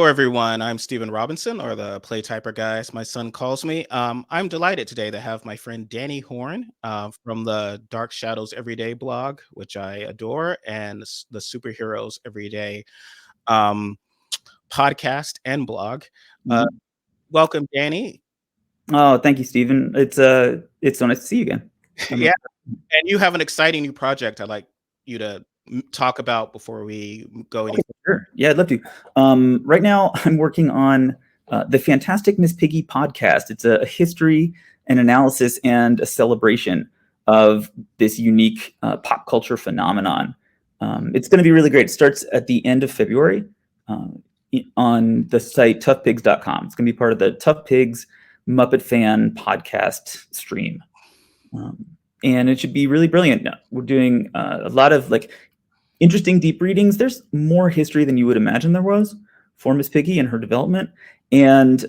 everyone. I'm Stephen Robinson, or the Play Typer guy, as my son calls me. I'm delighted today to have my friend Danny Horn from the Dark Shadows Everyday blog, which I adore, and the Superheroes Everyday um, podcast and blog. Uh, Mhm. Welcome, Danny. Oh, thank you, Stephen. It's so nice to see you again. I'm Yeah, and you have an exciting new project I'd like you to talk about before we go any okay, sure. Yeah, I'd love to. Right now, I'm working on the Fantastic Miss Piggy podcast. It's a history, an analysis, and a celebration of this unique pop culture phenomenon. It's going to be really great. It starts at the end of February uh, on the site toughpigs.com. It's going to be part of the Tough Pigs Muppet Fan podcast stream. Um, and it should be really brilliant. No, we're doing a lot of interesting deep readings. There's more history than you would imagine there was for Miss Piggy and her development, and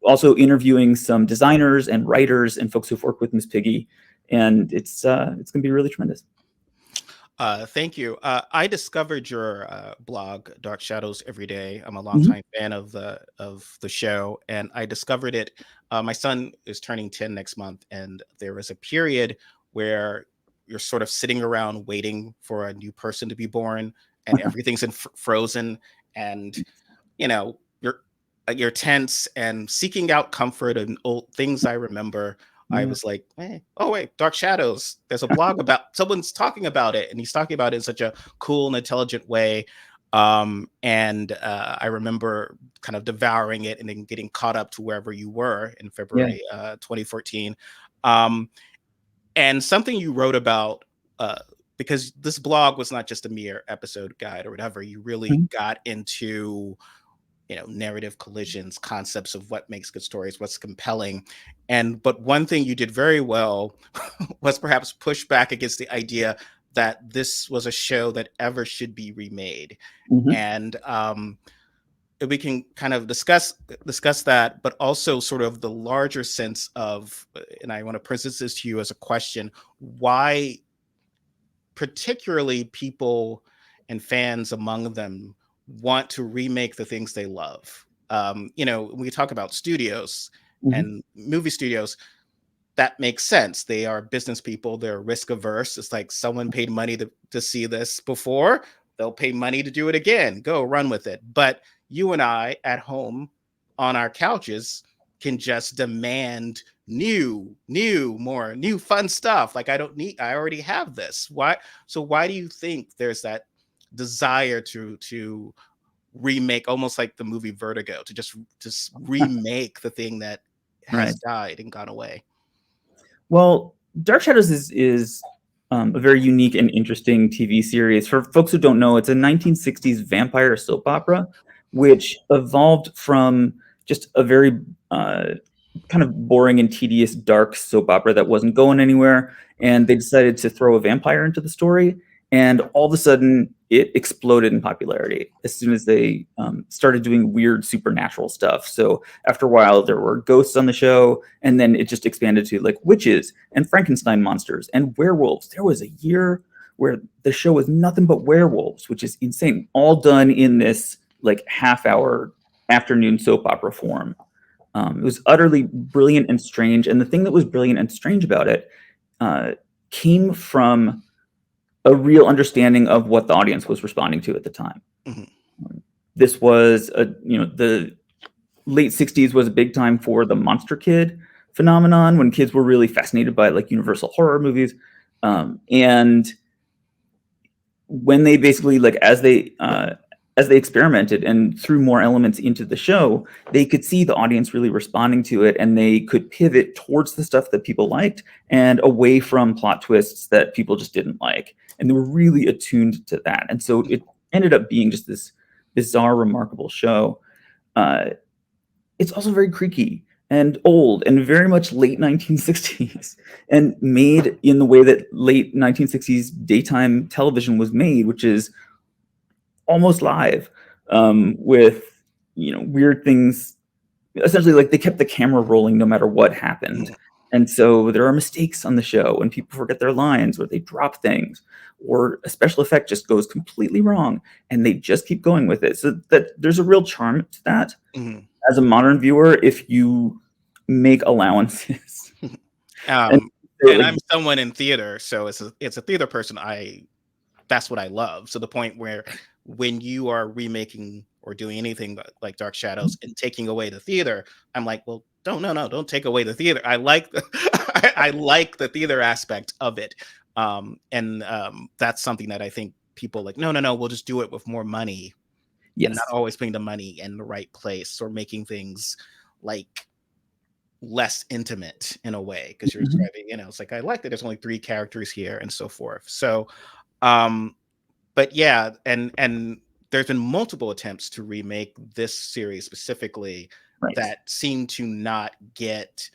also interviewing some designers and writers and folks who've worked with Miss Piggy, and it's going to be really tremendous. Thank you. I discovered your blog, Dark Shadows Every Day. I'm a Mhm. longtime fan of the show, and I discovered it. My son is turning 10 next month, and there was a period where you're sort of sitting around waiting for a new person to be born, and everything's frozen, and you're tense and seeking out comfort and old things. I remember I Yeah. was like, oh wait, Dark Shadows. There's a blog about someone's talking about it, and he's talking about it in such a cool and intelligent way. And I remember kind of devouring it and then getting caught up to wherever you were in Yeah. February 2014. Um, and something you wrote about, uh, because this blog was not just a mere episode guide or whatever. You really Mhm. got into narrative collisions, concepts of what makes good stories, what's compelling. But one thing you did very well was perhaps push back against the idea that this was a show that ever should be remade. Mhm. And we can kind of discuss that, but also sort of the larger sense of, and I want to present this to you as a question: why particularly people and fans among them want to remake the things they love. When we talk about studios Mhm. and movie studios, that makes sense. They are business people, they're risk averse. It's like someone paid money to see this before, they'll pay money to do it again. Go run with it. But you and I at home on our couches can just demand more new fun stuff. Like I already have this. Why do you think there's that desire to remake, almost like the movie Vertigo, to just remake the thing that has Right. died and gone away? Well, Dark Shadows is a very unique and interesting TV series. For folks who don't know, it's a 1960s vampire soap opera, which evolved from just a very kind of boring and tedious dark soap opera that wasn't going anywhere. And they decided to throw a vampire into the story. And all of a sudden, it exploded in popularity as soon as they started doing weird supernatural stuff. So after a while, there were ghosts on the show, and then it just expanded to like witches and Frankenstein monsters and werewolves. There was a year where the show was nothing but werewolves, which is insane. All done in this like half-hour afternoon soap opera form. It was utterly brilliant and strange. And the thing that was brilliant and strange about it uh, came from a real understanding of what the audience was responding to at the time. Mhm. This was the late 60s was a big time for the monster kid phenomenon, when kids were really fascinated by like universal horror movies. And when they basically like as they experimented and threw more elements into the show, they could see the audience really responding to it, and they could pivot towards the stuff that people liked and away from plot twists that people just didn't like. And they were really attuned to that. And so it ended up being just this bizarre, remarkable show. Uh, it's also very creaky and old and very much late 1960s, and made in the way that late 1960s daytime television was made, which is almost live, with weird things. Essentially, like they kept the camera rolling no matter what happened. And so there are mistakes on the show, and people forget their lines, or they drop things, or a special effect just goes completely wrong, and they just keep going with it. So that there's a real charm to that. Mhm. As a modern viewer, if you make allowances, and so And like, I'm someone in theater, so it's a theater person. That's what I love. So the point where when you are remaking or doing anything like Dark Shadows and taking away the theater, I'm like, well, don't take away the theater. I like the I like the theater aspect of it. And that's something that I think people like, no, we'll just do it with more money and not yes, always putting the money in the right place or making things like less intimate in a way because you're mhm, describing, it's like I like that there's only three characters here and so forth. So um but yeah, and there's been multiple attempts to remake this series specifically right, that seem to not get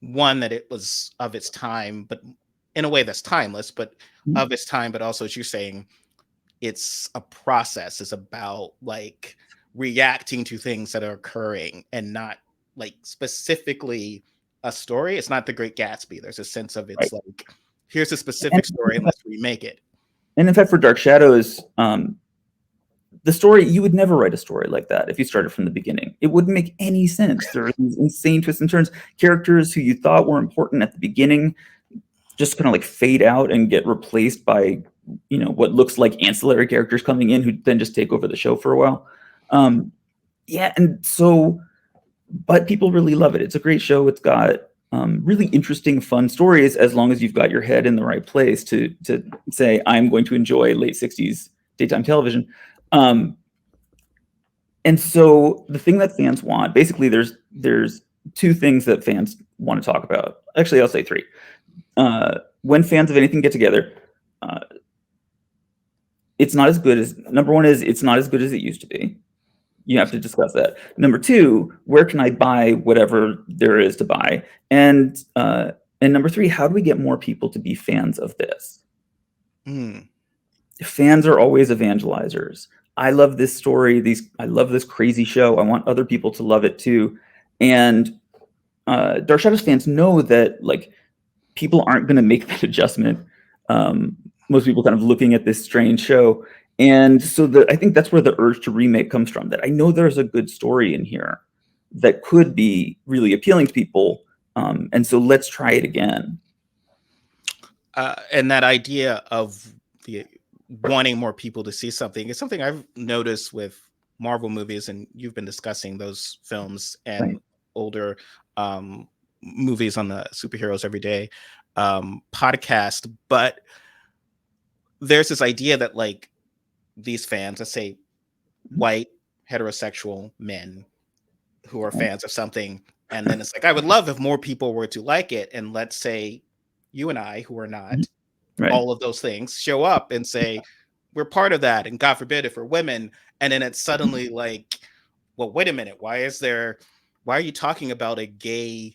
one that it was of its time, but in a way that's timeless, but mhm, of its time, but also as you're saying, it's a process. It's about like reacting to things that are occurring and not like specifically a story. It's not the Great Gatsby. There's a sense of right. it's like here's a And specific story and let's remake it. in fact, for Dark Shadows, the story, you would never write a story like that if you started from the beginning. It wouldn't make any sense. There are these insane twists and turns. Characters who you thought were important at the beginning just kind of like fade out and get replaced by what looks like ancillary characters coming in who then just take over the show for a while. Yeah, and so, but people really love it. It's a great show. It's got really interesting, fun stories as long as you've got your head in the right place to say I'm going to enjoy late '60s daytime television. Um, and so the thing that fans want, basically, there's two things that fans want to talk about. Actually, I'll say three. When fans of anything get together, uh, it's not as good as number one is it's not as good as it used to be. You have to discuss that. Number two, where can I buy whatever there is to buy? And number three, how do we get more people to be fans of this? Mm. Fans are always evangelizers. I love this story. I love this crazy show. I want other people to love it too. And Dark Shadows fans know that like people aren't going to make that adjustment. Most people kind of looking at this strange show, and so I think that's where the urge to remake comes from. That I know there's a good story in here that could be really appealing to people, and so let's try it again. And that idea of the wanting more people to see something is something I've noticed with Marvel movies, and you've been discussing those films Right. and older um, movies on the superheroes every day podcast. But there's this idea that like these fans, let's say white heterosexual men who are fans of something, and then it's like I would love if more people were to like it, and let's say you and I, who are not Right. all of those things, show up and say we're part of that, and God forbid if we're women, and then it's suddenly like, well, wait a minute, why are you talking about a gay Yeah.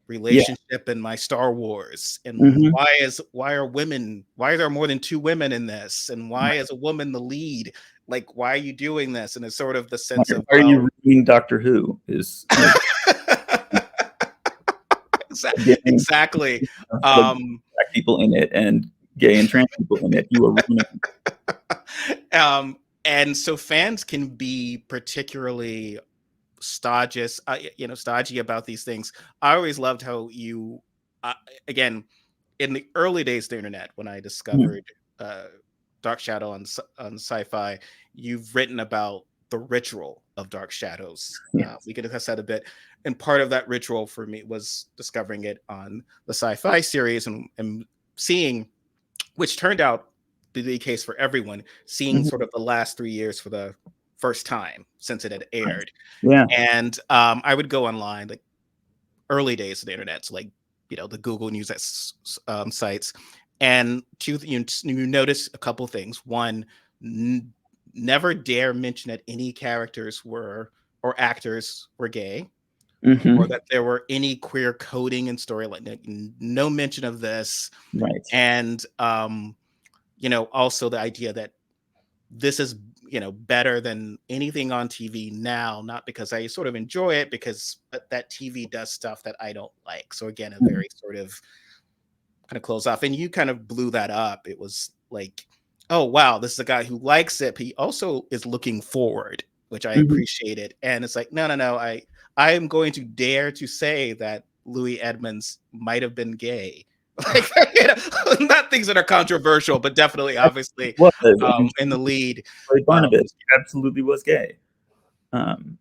relationship in my Star Wars, and Hmm. why are there more than two women in this, and why is a woman the lead, like why are you doing this, and it's sort of the Why sense of, are well, you reading Doctor Who? Is like getting exactly. like um black people in it and gay and trans people in it. You are ruining. and so fans can be particularly stodgy about these things. I always loved how uh, again, in the early days of the internet, when I Mhm. discovered uh, Dark Shadow on Sci-Fi, you've written about the ritual of Dark Shadows. Yes. We can discuss that a bit, and part of that ritual for me was discovering it on the Sci-Fi series and seeing, which turned out to be the case for everyone, seeing Mhm. sort of the last 3 years for the first time since it had Nice. aired. Yeah. And I would go online, like early days of the internet, so like the Google News sites, and you notice a couple things. One, n- never dare mention that any characters were or actors were gay, or Hmm. that there were any queer coding in storyline. Like, no mention of this, Right. and also the idea that this is, better than anything on TV now, not because I sort of enjoy it, because that TV does stuff that I don't like. So again, a Mhm. very sort of kind of close off. And you kind of blew that up. It was like, oh wow, this is a guy who likes it, but he also is looking forward, which I Mhm. appreciated. And it's like, no, no, no, I am going to dare to say that Louis Edmonds might have been gay. Like, not things that are controversial, but definitely, obviously, Was. I mean, in the lead. Barnabas absolutely was gay. Um,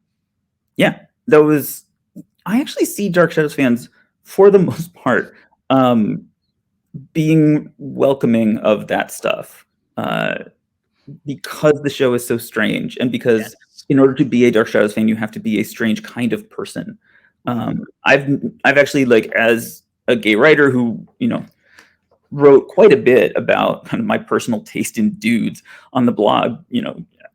yeah, that was. I actually see Dark Shadows fans, for the most part, being welcoming of that stuff, because the show is so strange, and because Yes. in order to be a Dark Shadows fan, you have to be a strange kind of person. Mhm. I've actually, like, as a gay writer who wrote quite a bit about kind of my personal taste in dudes on the blog,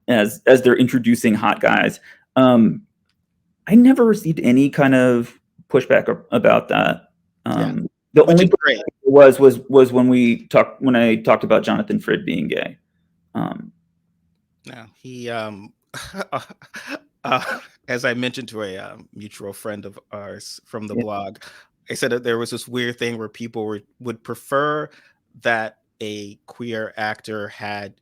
as they're introducing hot guys. I never received any kind of pushback about that. Yeah, The which only is pushback great. was when I talked about Jonathan Frid being gay. Um, No, he as I mentioned to a mutual friend of ours from the yeah, blog, I said that there was this weird thing where people would prefer that a queer actor had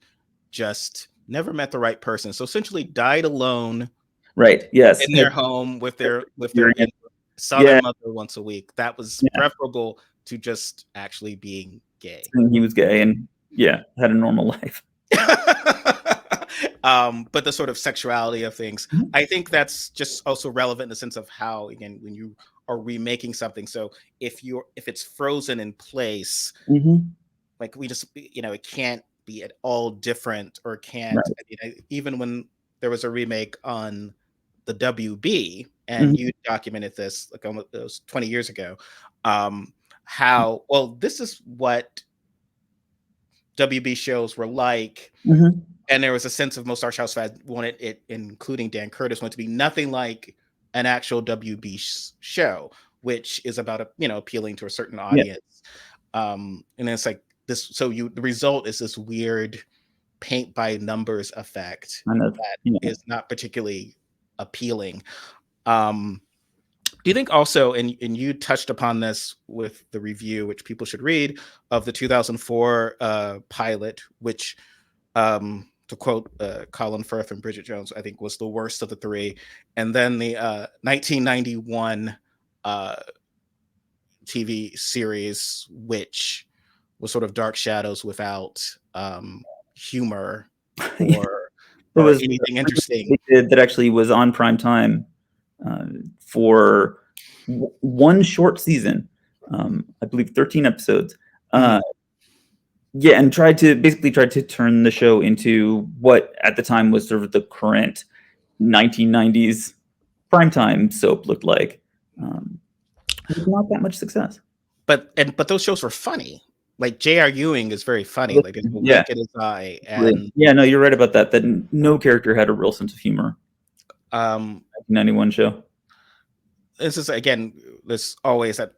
just never met the right person, so essentially died alone right. Yes. in their home with their Experience. saw their Yeah. mother once a week. That was Yeah. preferable to just actually being gay. Saying he was gay and yeah, had a normal life. But the sort of sexuality of things, Mhm. I think that's just also relevant in the sense of how, again, when you are remaking something. So if it's frozen in place, Mhm. like we just, it can't be at all different, or can't. Right. I mean, even when there was a remake on the WB, and Mhm. you documented this like almost, it was 20 years ago, how well this is what WB shows were like. Mhm. And there was a sense of most Arch House fans wanted it, including Dan Curtis, wanted to be nothing like an actual WB show, which is about appealing to a certain Yeah. audience. And it's like this. So the result is this weird paint by numbers effect Kind of. that Yeah. is not particularly appealing. Um, do you think also, and you touched upon this with the review, which people should read, of the 2004 pilot, which, to quote Colin Firth and Bridget Jones, I think was the worst of the three, and then the 1991 uh, TV series, which was sort of Dark Shadows without humor Yeah. or There was anything a interesting. they did that actually was on prime time, for one short season, I believe 13 episodes. Uh, Mhm. yeah, and tried to turn the show into what at the time was sort of the current 1990s primetime soap looked like. With not that much success. But those shows were funny. Like J.R. Ewing is very funny. Like there's a Yeah, wink in his eye, absolutely. and Yeah, no, you're right about that. That no character had a real sense of humor. um, 1991 show. this is again, there's always that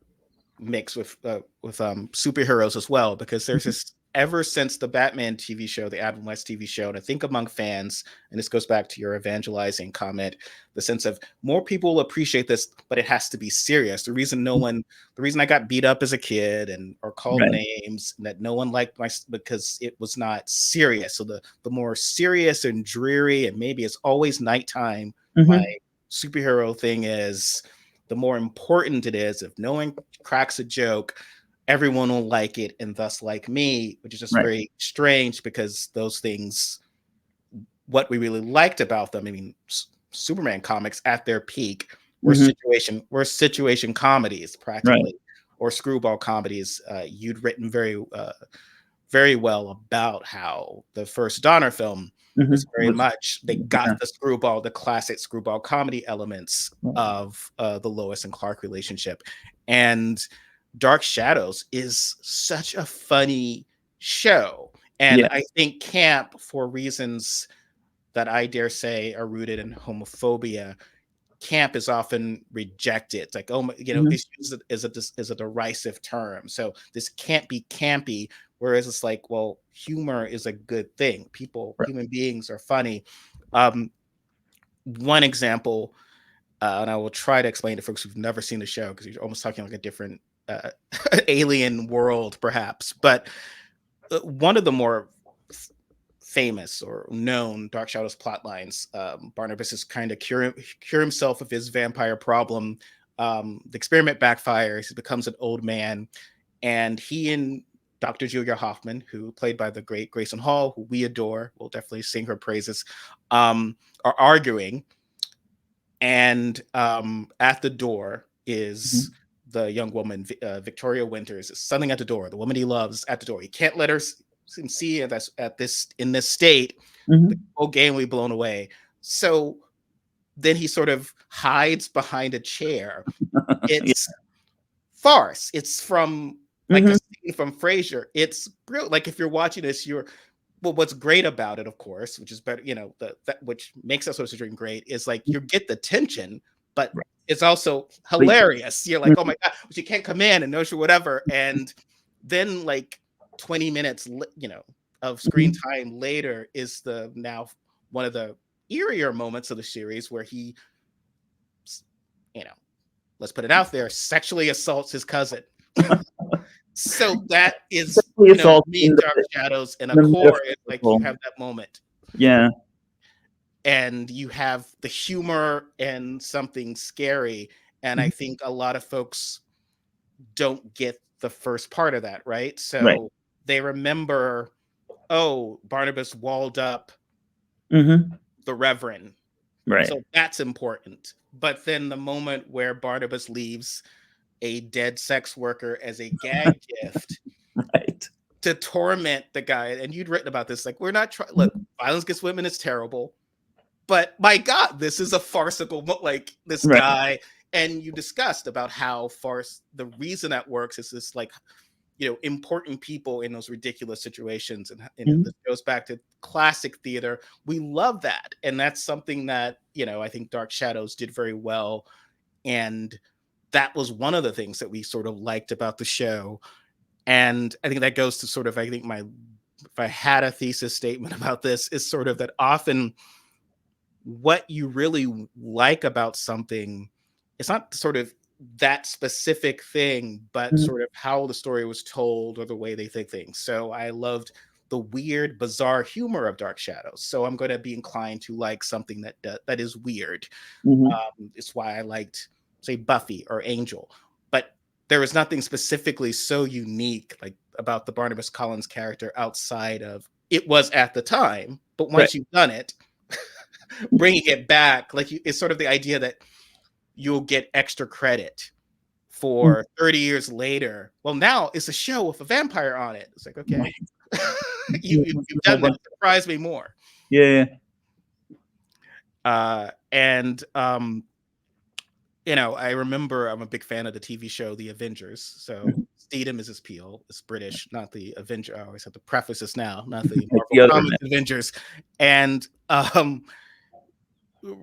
mix with superheroes as well, because there's Mhm. this, ever since the Batman TV show, the Adam West TV show, and I think among fans, and this goes back to your evangelizing comment, the sense of more people appreciate this, but it has to be serious. The reason I got beat up as a kid and or called Right. names, and that no one liked because it was not serious. So the more serious and dreary, and maybe it's always nighttime, my Mhm. superhero thing is, the more important it is. If no one cracks a joke, everyone will like it, and thus like me, which is just Right. very strange, because those things, what we really liked about them, I mean, Superman comics at their peak Mhm. were situation comedies Right. practically, or screwball comedies. You'd written very well about how the first Donner film was Mhm. very much, they got Yeah. the classic screwball comedy elements of the Lois and Clark relationship. And Dark Shadows is such a funny show. And Yeah. I think camp, for reasons that I dare say are rooted in homophobia, camp is often rejected. It's like, oh, Mhm. it's used as a derisive term. So this can't be campy. Whereas it's like, well, humor is a good thing. Right. Human beings are funny. Um, One example, and I will try to explain to folks who've never seen the show because you're almost talking like a different uh, alien world, perhaps. But one of the more famous or known Dark Shadows plot lines, Barnabas is kind of cure himself of his vampire problem. The experiment backfires. He becomes an old man, and he and Dr. Julia Hoffman, who played by the great Grayson Hall, who we adore, we'll definitely sing her praises, are arguing. And at the door is Mhm. the young woman, Victoria Winters, is standing at the door. The woman he loves at the door. He can't let her see at this in this state. The Mhm. whole game will be blown away. So then he sort of hides behind a chair. Yeah. It's farce. It's from like a Mhm. scene from Frasier. It's brilliant. Like if you're watching this, you're well, what's great about it, of course, which is better, that which makes that sort of dream great, is like you get the tension, but Right. it's also But hilarious. You're like, oh mhm. my god, but you can't come in and no sure whatever, and then like 20 minutes, of screen Mhm. time later is the now one of the eerier moments of the series where he, you know, let's put it out there, sexually assaults his cousin. So that is, Sexually to assault me, Dark Shadows and a in the core is like you metaphorical. have that moment Yeah. and you have the humor and something scary. And I Mhm. think a lot of folks don't get the first part of that, right? Right. So they remember, oh, Barnabas walled up Mhm. the Reverend. Right. So that's important. But then the moment where Barnabas leaves a dead sex worker as a gag gift Right. to torment the guy, and you'd written about this, like, we're not trying, look, Mhm. violence against women is terrible. But my God, this is a farcical, like this Right. guy. And you discussed about how the reason that works is this, like, important people in those ridiculous situations. And, Mhm. this goes back to classic theater. We love that. And that's something that, I think Dark Shadows did very well. And that was one of the things that we sort of liked about the show. And I think that goes to sort of, I think if I had a thesis statement about this, is sort of that often what you really like about something, it's not sort of that specific thing, but Mhm. sort of how the story was told or the way they think things. So I loved the weird, bizarre humor of Dark Shadows. So I'm going to be inclined to like something that is weird. Mhm. It's why I liked, say, Buffy or Angel. But there was nothing specifically so unique like about the Barnabas Collins character outside of it was at the time. But Right. once you've done it, bringing it back, like it's sort of the idea that you'll get extra credit Mhm. for 30 years later. Well, now it's a show with a vampire on it. It's like, okay, Right. you've A whole done that. bunch. Surprise me more. Yeah, yeah. And I remember I'm a big fan of the TV show The Avengers. So Mhm. Steedham is his Peel. It's British, not the Avenger. I always have to preface this now, not the Like Marvel the other Comics Avengers. And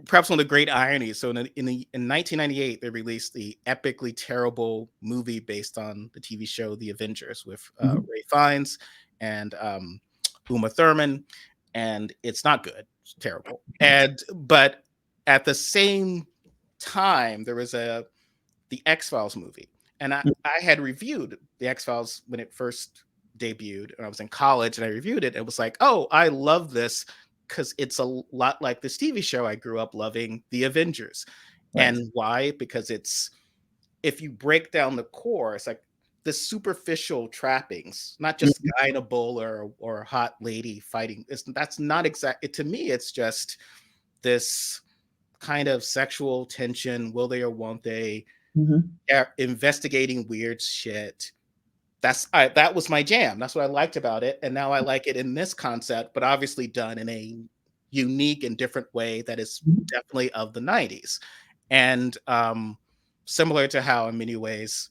perhaps one of the great ironies. So in 1998, they released the epically terrible movie based on the TV show The Avengers with Mhm. Ray Fiennes and Uma Thurman, and it's not good. It's terrible. And but at the same time, there was the X Files movie, and I had reviewed the X Files when it first debuted, and I was in college, and I reviewed it. It was like, oh, I love this because it's a lot like this TV show I grew up loving, The Avengers. Right. And why? Because if you break down the core, it's like the superficial trappings, not just Mhm. guy in a bowler or a hot lady fighting. That's not exact. To me, it's just this kind of sexual tension. Will they or won't they? Mhm. Investigating weird shit. That was my jam. That's what I liked about it, and now I like it in this concept, but obviously done in a unique and different way that is Mhm. definitely of the '90s. And similar to how, in many ways,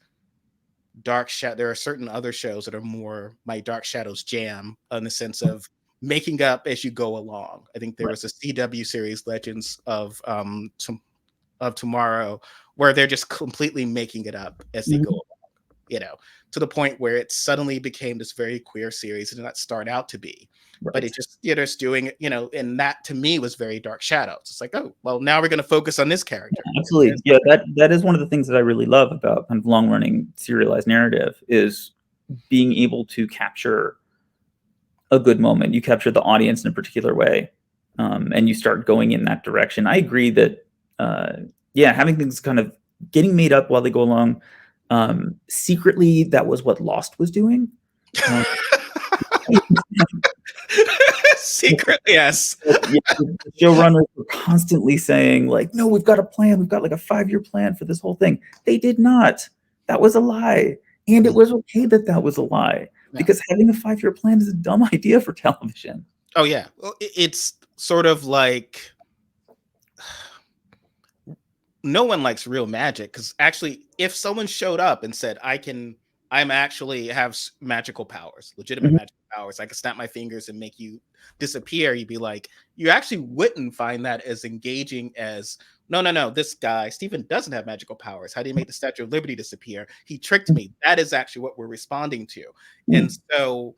there are certain other shows that are more my Dark Shadows jam in the sense of making up as you go along. I think there Right. was a CW series, Legends of Tomorrow, where they're just completely making it up as they go Mhm. along. you know, to the point where it suddenly became this very queer series. It did not start out to be, but Right. it just, just doing, and that to me was very Dark Shadows. It's like, oh, well, now we're going to focus on this character. Absolutely. Yeah, that is one of the things that I really love about kind of long running serialized narrative is being able to capture a good moment. You capture the audience in a particular way, and you start going in that direction. I agree that, yeah, having things kind of getting made up while they go along. Secretly, that was what Lost was doing. Secretly, yes. Yeah, the showrunners were constantly saying, like, no, we've got a plan. We've got like a 5-year plan for this whole thing. They did not. That was a lie. And it was okay that that was a lie, Yeah. because having a 5-year plan is a dumb idea for television. Oh, yeah. Well, it's sort of like no one likes real magic, because actually, if someone showed up and said, I'm actually have magical powers, legitimate Mhm. magical powers, I can snap my fingers and make you disappear, you'd be like, you actually wouldn't find that as engaging as, no, this guy, Stephen, doesn't have magical powers. How do you make the Statue of Liberty disappear? He tricked me. That is actually what we're responding to. And so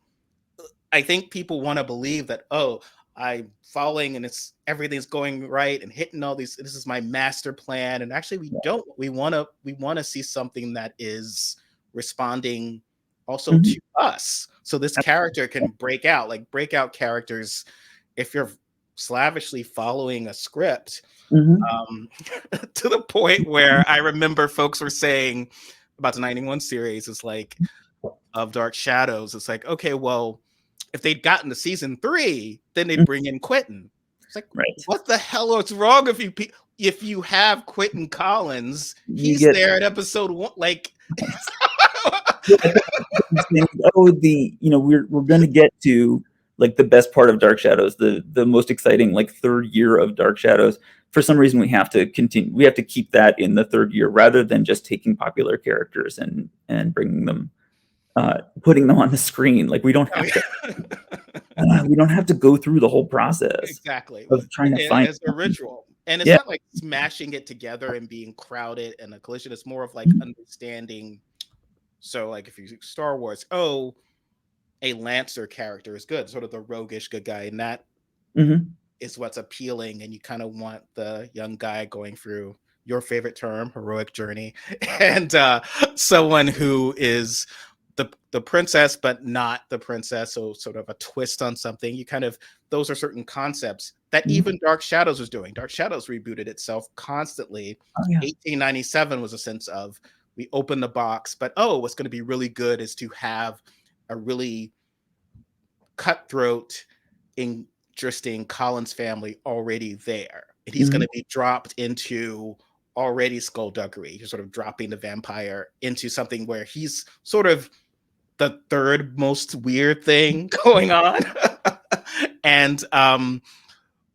I think people want to believe that, oh, I'm following and everything's going right and hitting all these. This is my master plan. And actually, we don't. We want to see something that is responding also to us. So this character can break out, like breakout characters. If you're slavishly following a script, to the point where I remember folks were saying about the 91 series is like of Dark Shadows. It's like, okay, well, if they'd gotten to season 3, then they'd bring in Quentin. It's like, Right. what the hell is wrong if you have Quentin Collins? You He's get, there at episode 1. Like, oh, we're going to get to like the best part of Dark Shadows, the most exciting like 3rd year of Dark Shadows. For some reason, we have to continue. We have to keep that in the 3rd year rather than just taking popular characters and bringing them, putting them on the screen. Like we don't have to go through the whole process exactly. of trying to find As a ritual. And it's Yeah. not like smashing it together and being crowded and a collision. It's more of like understanding. So, like, if you Star Wars, oh, a Lancer character is good, sort of the roguish good guy, and that is what's appealing. And you kind of want the young guy going through your favorite term, heroic journey, and someone who is the princess, but not the princess. So sort of a twist on something. You kind of those are certain concepts that even Dark Shadows was doing. Dark Shadows rebooted itself constantly. Oh, yeah. 1897 was a sense of we open the box, but oh, what's going to be really good is to have a really cutthroat, interesting Collins family already there. And he's going to be dropped into already skullduggery. You're sort of dropping the vampire into something where he's sort of the 3rd most weird thing going on. And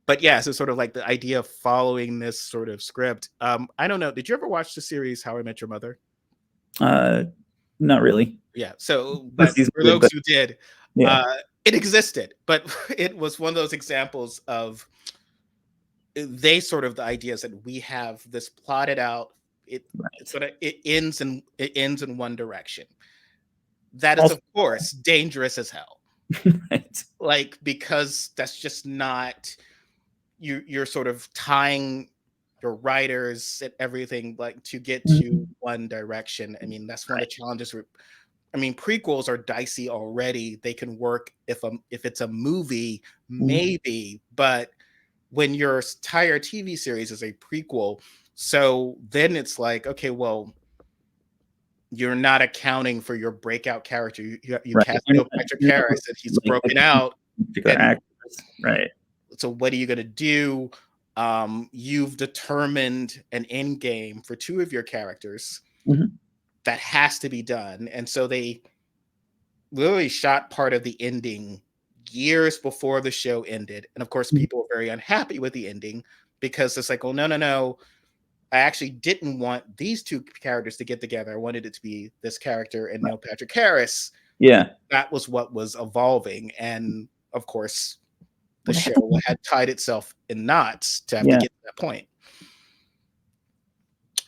but yeah, so sort of like the idea of following this sort of script. I don't know. Did you ever watch the series How I Met Your Mother? Not really. Yeah. So, but for those who did, it existed, but it was one of those examples of they sort of the ideas that we have this plotted out. It ends in one direction. That is, of course, dangerous as hell. Right. Like, because that's just not you're sort of tying your writers and everything like to get to one direction. I mean, that's one of the challenges. I mean, prequels are dicey already. They can work if it's a movie, maybe, but when your entire TV series is a prequel, so then it's like, okay, well, you're not accounting for your breakout character. You cast Neil Patrick Harris, and he's broken out. And right. so what are you going to do? You've determined an end game for 2 of your characters that has to be done. And so they literally shot part of the ending years before the show ended. And of course, people were very unhappy with the ending because it's like, oh, no. I actually didn't want these 2 characters to get together. I wanted it to be this character and Neil Patrick Harris. Yeah. That was what was evolving. And of course, the show had tied itself in knots to have to get to that point.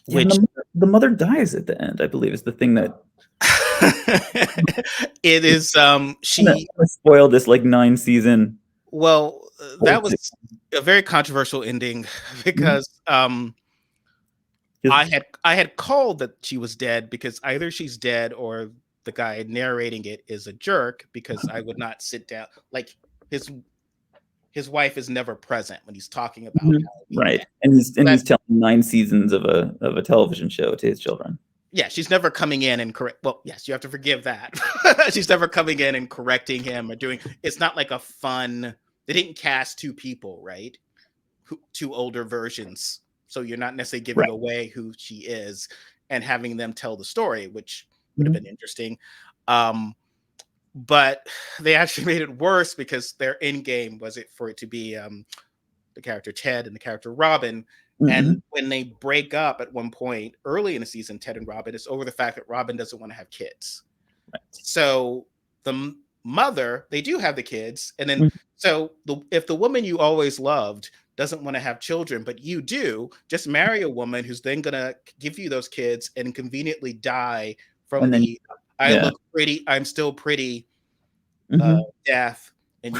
Which the mother dies at the end, I believe, is the thing that It is I'm she gonna spoil this like 9-season well, old that was a very controversial ending Mhm. because His I had called that she was dead because either she's dead or the guy narrating it is a jerk because I would not sit down like his his wife is never present when he's talking about Mhm. how he Right, met. So and that he's telling 9 seasons of a television show to his children. yeah, she's never coming in and correct. Well, yes, you have to forgive that. She's never coming in and correcting him or doing. It's not like a fun. They didn't cast two people, right? Two older versions, so you're not necessarily giving Right. away who she is and having them tell the story, which would have been Mhm. interesting. Um, but they actually made it worse because their end game was it for it to be the character Ted and the character Robin. And Mhm. when they break up at one point early in the season, Ted and Robin, it's over the fact that Robin doesn't want to have kids. So the mother, they do have the kids, and then Mhm. so if the woman you always loved doesn't want to have children, but you do, just marry a woman who's then gonna give you those kids and conveniently die from And then the "I yeah. look pretty, I'm still pretty" Mhm. death. And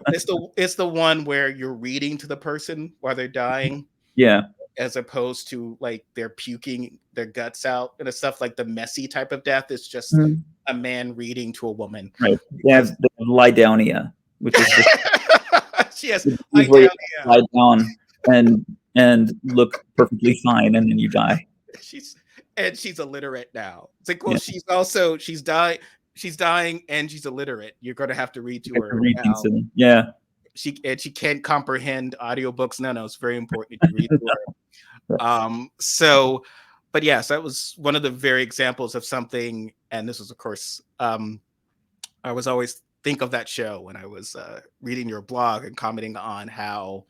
it's the one where you're reading to the person while they're dying, Yeah. as opposed to like they're puking their guts out and stuff like the messy type of death is just Mhm. a man reading to a woman Right. because They have lie downia, which is just she has the disease I where you down yeah. lie down and look perfectly fine, and then you die. She's and she's illiterate now. It's like, well, Yeah. she's dying and she's illiterate. You're gonna have to read You to have to her read things now. to them. Yeah. She can't comprehend audiobooks. No, it's very important that you read to her. So but yes, that was one of the very examples of something, and this was of course I was always think of that show when I was reading your blog and commenting on how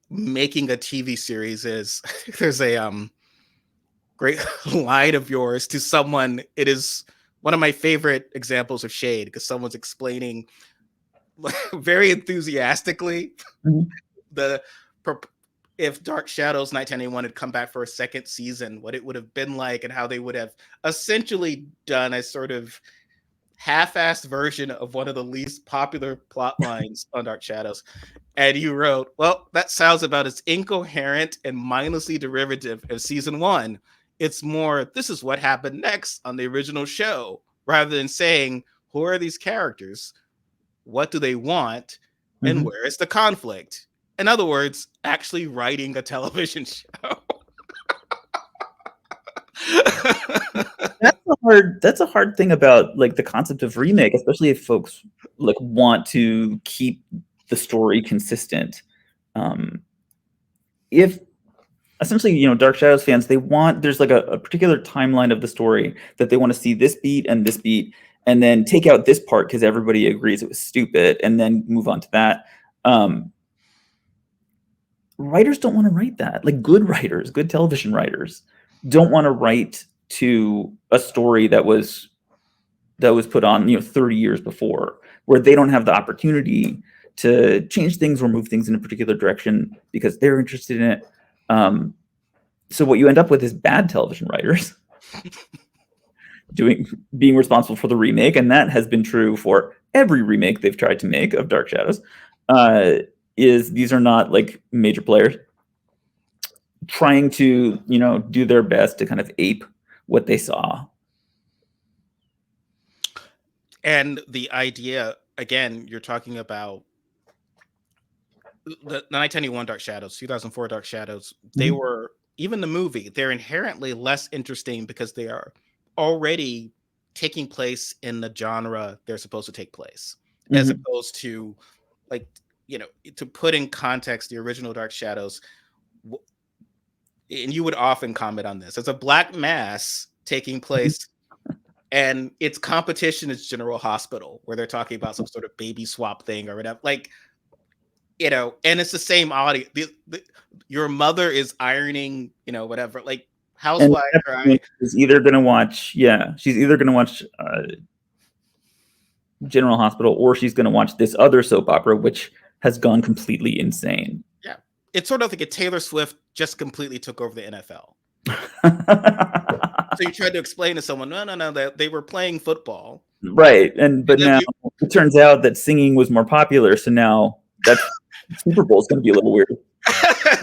making a TV series is there's a great line of yours to someone. It is one of my favorite examples of shade because someone's explaining very enthusiastically Mhm. the if Dark Shadows 1991 had come back for a second season, what it would have been like, and how they would have essentially done a sort of half-assed version of one of the least popular plot lines on Dark Shadows. And you wrote, "Well, that sounds about as incoherent and mindlessly derivative as season one. It's more, this is what happened next on the original show, rather than saying, who are these characters? What do they want? And Mhm. where is the conflict?" In other words, actually writing a television show. That's a hard thing about, like, the concept of remake, especially if folks, like, want to keep the story consistent. Um, if essentially, Dark Shadows fans, they want there's like a particular timeline of the story that they wanna see this beat, and then take out this part because everybody agrees it was stupid, and then move on to that. Um, Writers don't wanna write that. Like, good writers, good television writers don't wanna write to a story that was put on 30 years before, where they don't have the opportunity to change things or move things in a particular direction because they're interested in it. um, so what you end up with is bad television writers doing being responsible for the remake, and that has been true for every remake they've tried to make of Dark Shadows. uh, is these are not like major players trying to do their best to kind of ape what they saw. And the idea, again, you're talking about the 1991 Dark Shadows, 2004 Dark Shadows, they Mhm. were even the movie, they're inherently less interesting because they are already taking place in the genre they're supposed to take place, as Mhm. opposed to like, to put in context the original Dark Shadows, and you would often comment on this, as a black mass taking Mhm. place and its competition is General Hospital, where they're talking about some sort of baby swap thing or whatever. Like, and it's the same audio. Your mother is ironing, whatever, like And housewife, right? is either gonna watch, yeah, she's either gonna watch General Hospital, or she's gonna watch this other soap opera, which has gone completely insane. Yeah. It's sort of like a Taylor Swift just completely took over the NFL. So you tried to explain to someone, no, they were playing football. Right, but And then now it turns out that singing was more popular, so now that's Super Bowl is going to be a little weird.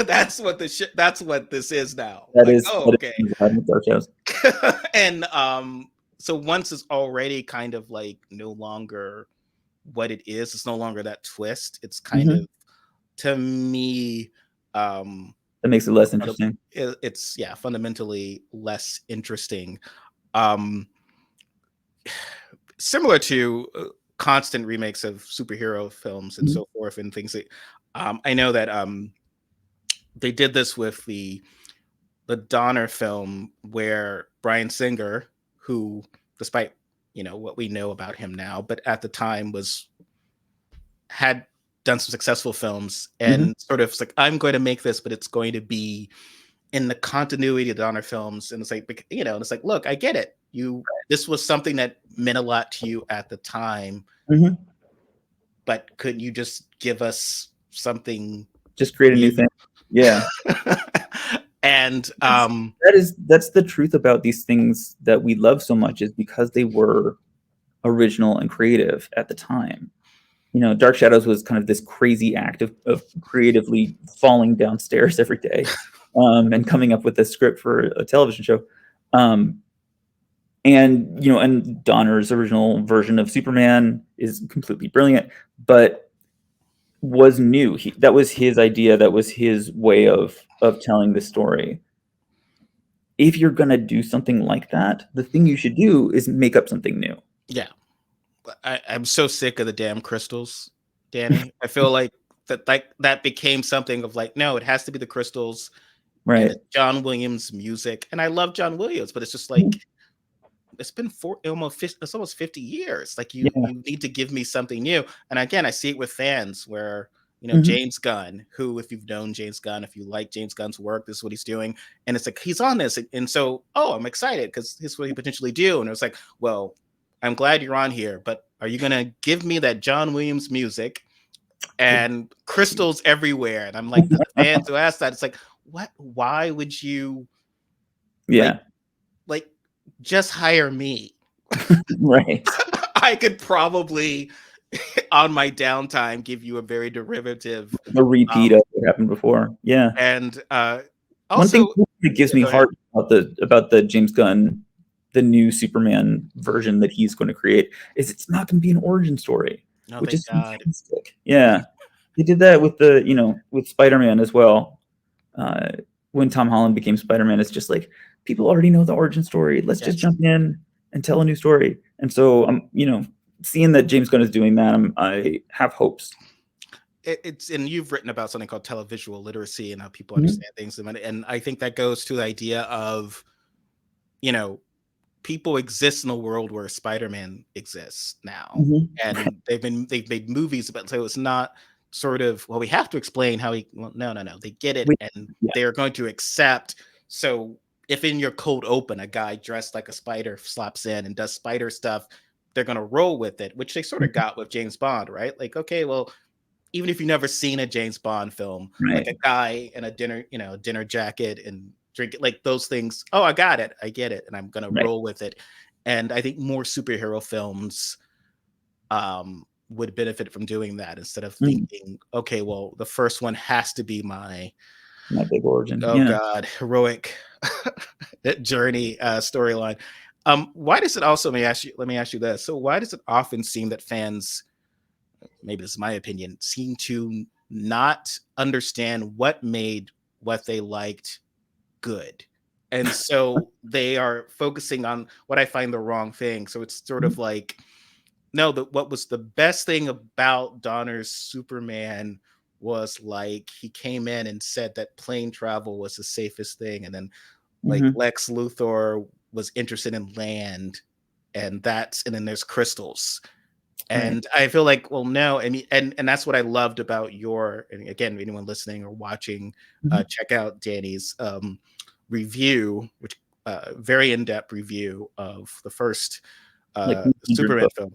that's what that's what this is now. That Like, is oh, okay. Dark Shadows. And so once it's already kind of like no longer what it is, it's no longer that twist. It's kind of, to me, That makes it less interesting. it's fundamentally less interesting. Um Similar to constant remakes of superhero films and so forth, and things that I know that they did this with the Donner film, where Bryan Singer, who, despite what we know about him now, but at the time had done some successful films, and sort of like, I'm going to make this, but it's going to be in the continuity of Donner films. And it's like, and it's like, look, I get it. This was something that meant a lot to you at the time, but could you just give us something, just create a new thing? Yeah. And that's the truth about these things that we love so much, is because they were original and creative at the time. Dark Shadows was kind of this crazy act of creatively falling downstairs every day, and coming up with a script for a television show. And Donner's original version of Superman is completely brilliant, but was new. That was his idea. That was his way of telling the story. If you're going to do something like that, the thing you should do is make up something new. Yeah. I'm so sick of the damn crystals, Danny. I feel like that became something of like, no, it has to be the crystals, right? And it's John Williams music. And I love John Williams, but it's just like, it's been it's almost 50 years. Like, you need to give me something new. And again, I see it with fans where, James Gunn, who, if you've known James Gunn, if you like James Gunn's work, this is what he's doing. And it's like, he's on this. And so, I'm excited because this is what he potentially do. And it was like, well, I'm glad you're on here, but are you going to give me that John Williams music and crystals everywhere? And I'm like, the fans who ask that, it's like, what? Why would you? Like just hire me. Right. I could probably, on my downtime, give you a very derivative, a repeat of what happened before. Yeah. And also, one thing that gives me heart about the James Gunn, the new Superman version that he's going to create, is it's not going to be an origin story, which is fantastic. Yeah. He did that with with Spider-Man as well. When Tom Holland became Spider-Man, it's just like, people already know the origin story. Let's just jump in and tell a new story. And so seeing that James Gunn is doing that, I have hopes. And you've written about something called televisual literacy and how people understand things. And I think that goes to the idea of, people exist in a world where Spider-Man exists now. And they've made movies about, so it's not sort of, well, we have to explain how no, they get it. And they're going to accept. So if in your cold open, a guy dressed like a spider slaps in and does spider stuff, they're going to roll with it, which they sort of got with James Bond, right? Like, okay, well, even if you've never seen a James Bond film, like a guy in a dinner jacket and drink it, like those things, I got it, I get it, and I'm going to roll with it. And I think more superhero films would benefit from doing that, instead of thinking, okay, well, the first one has to be my big origin. God, heroic journey storyline. Why does it also, let me ask you this. So why does it often seem that fans, maybe this is my opinion, seem to not understand what made what they liked good? And so they are focusing on what I find the wrong thing. So it's sort of like, no, what was the best thing about Donner's Superman was, like, he came in and said that plane travel was the safest thing. And then like Lex Luthor was interested in land, and then there's crystals. And I feel like, well, no, I mean, and that's what I loved about and again, anyone listening or watching, check out Danny's review, which very in-depth review of the first Superman film.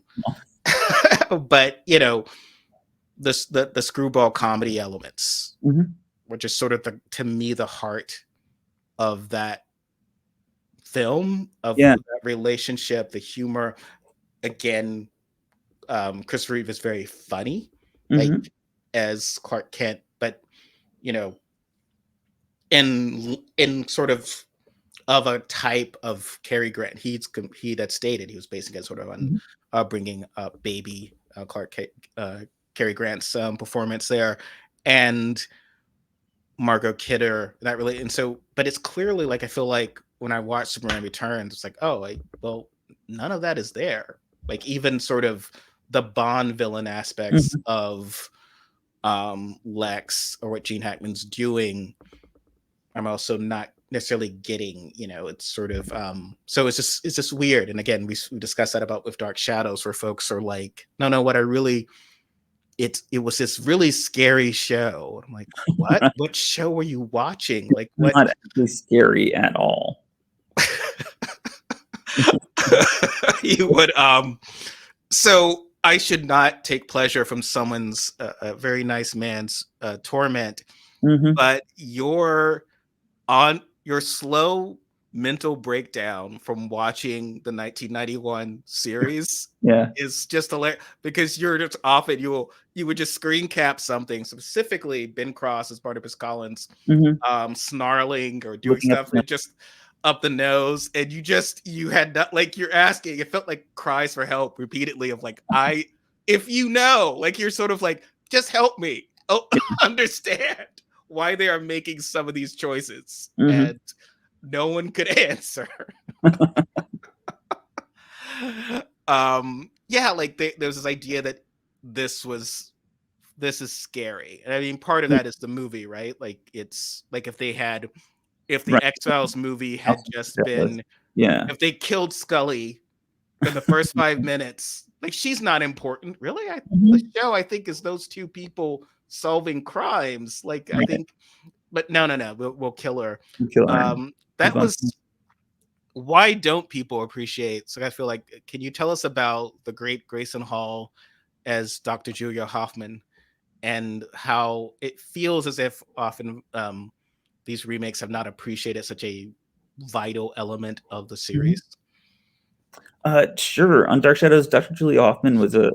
But the screwball comedy elements, which is sort of to me, the heart of that film of Yeah. that relationship, the humor. Again, Christopher Reeve is very funny, like Hmm. as Clark Kent, but you know, in sort of a type of Cary Grant. He that stated he was basing it sort of on Hmm. bringing up baby Cary Grant's performance there, and Margot Kidder that really. And so, but it's clearly like I feel like when I watch Superman Returns, it's like, oh, well, none of that is there. Like even sort of the Bond villain aspects Hmm. of Lex or what Gene Hackman's doing, I'm also not necessarily getting. It's sort of so it's just weird. And again, we discussed that about with Dark Shadows, where folks are like, no, what I really it was this really scary show. I'm like, what show were you watching? Like what? Not actually scary at all. You would so I should not take pleasure from someone's a very nice man's torment, Hmm. but your slow mental breakdown from watching the 1991 series Yeah. is just hilarious, because you're just often you would just screen cap something, specifically Ben Cross as Barnabas Collins Hmm. snarling or doing Looking up. stuff and just up the nose, and you had not, like, you're asking, it felt like cries for help repeatedly of like, if like you're sort of like, just help me, oh, understand why they are making some of these choices, Hmm. and no one could answer. Yeah, like there's this idea that this was this is scary. And I mean, part of Yeah. that is the movie, right? Like it's like if the Right. X-Files movie had Also, just that was. been, Yeah. if they killed Scully in the first 5 minutes, like she's not important, really. The Hmm. show, I think, is those two people solving crimes. Like I Right. think, but no, we'll kill her. Kill her and move That on. was why don't people appreciate? So I feel like, can you tell us about the great Grayson Hall as Dr. Julia Hoffman, and how it feels as if often these remakes have not appreciated such a vital element of the Mhm. series? Sure. On Dark Shadows, Dr. Julie Hoffman was a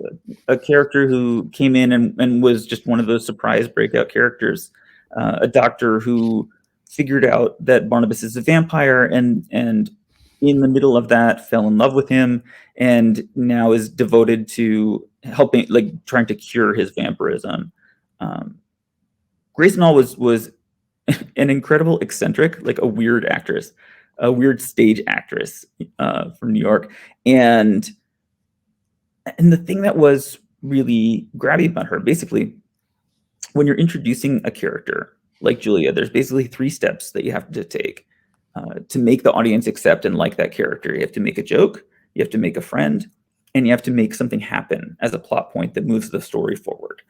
character who came in and was just one of those surprise breakout characters. A doctor who figured out that Barnabas is a vampire and in the middle of that fell in love with him and now is devoted to helping, like trying to cure his vampirism. Um, Grayson Hall was an incredible eccentric, like a weird actress, a weird stage actress from New York. And the thing that was really grabby about her, basically, when you're introducing a character like Julia, there's basically 3 steps that you have to take to make the audience accept and like that character. You have to make a joke, you have to make a friend, and you have to make something happen as a plot point that moves the story forward.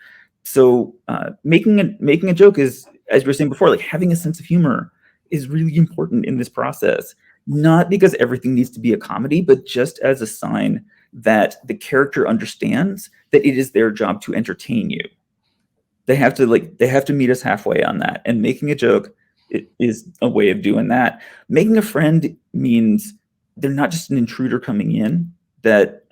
So making a joke is, as you were saying before, like having a sense of humor is really important in this process. Not because everything needs to be a comedy, but just as a sign that the character understands that it is their job to entertain you. They have to meet us halfway on that, and making a joke is a way of doing that. Making a friend means they're not just an intruder coming in, that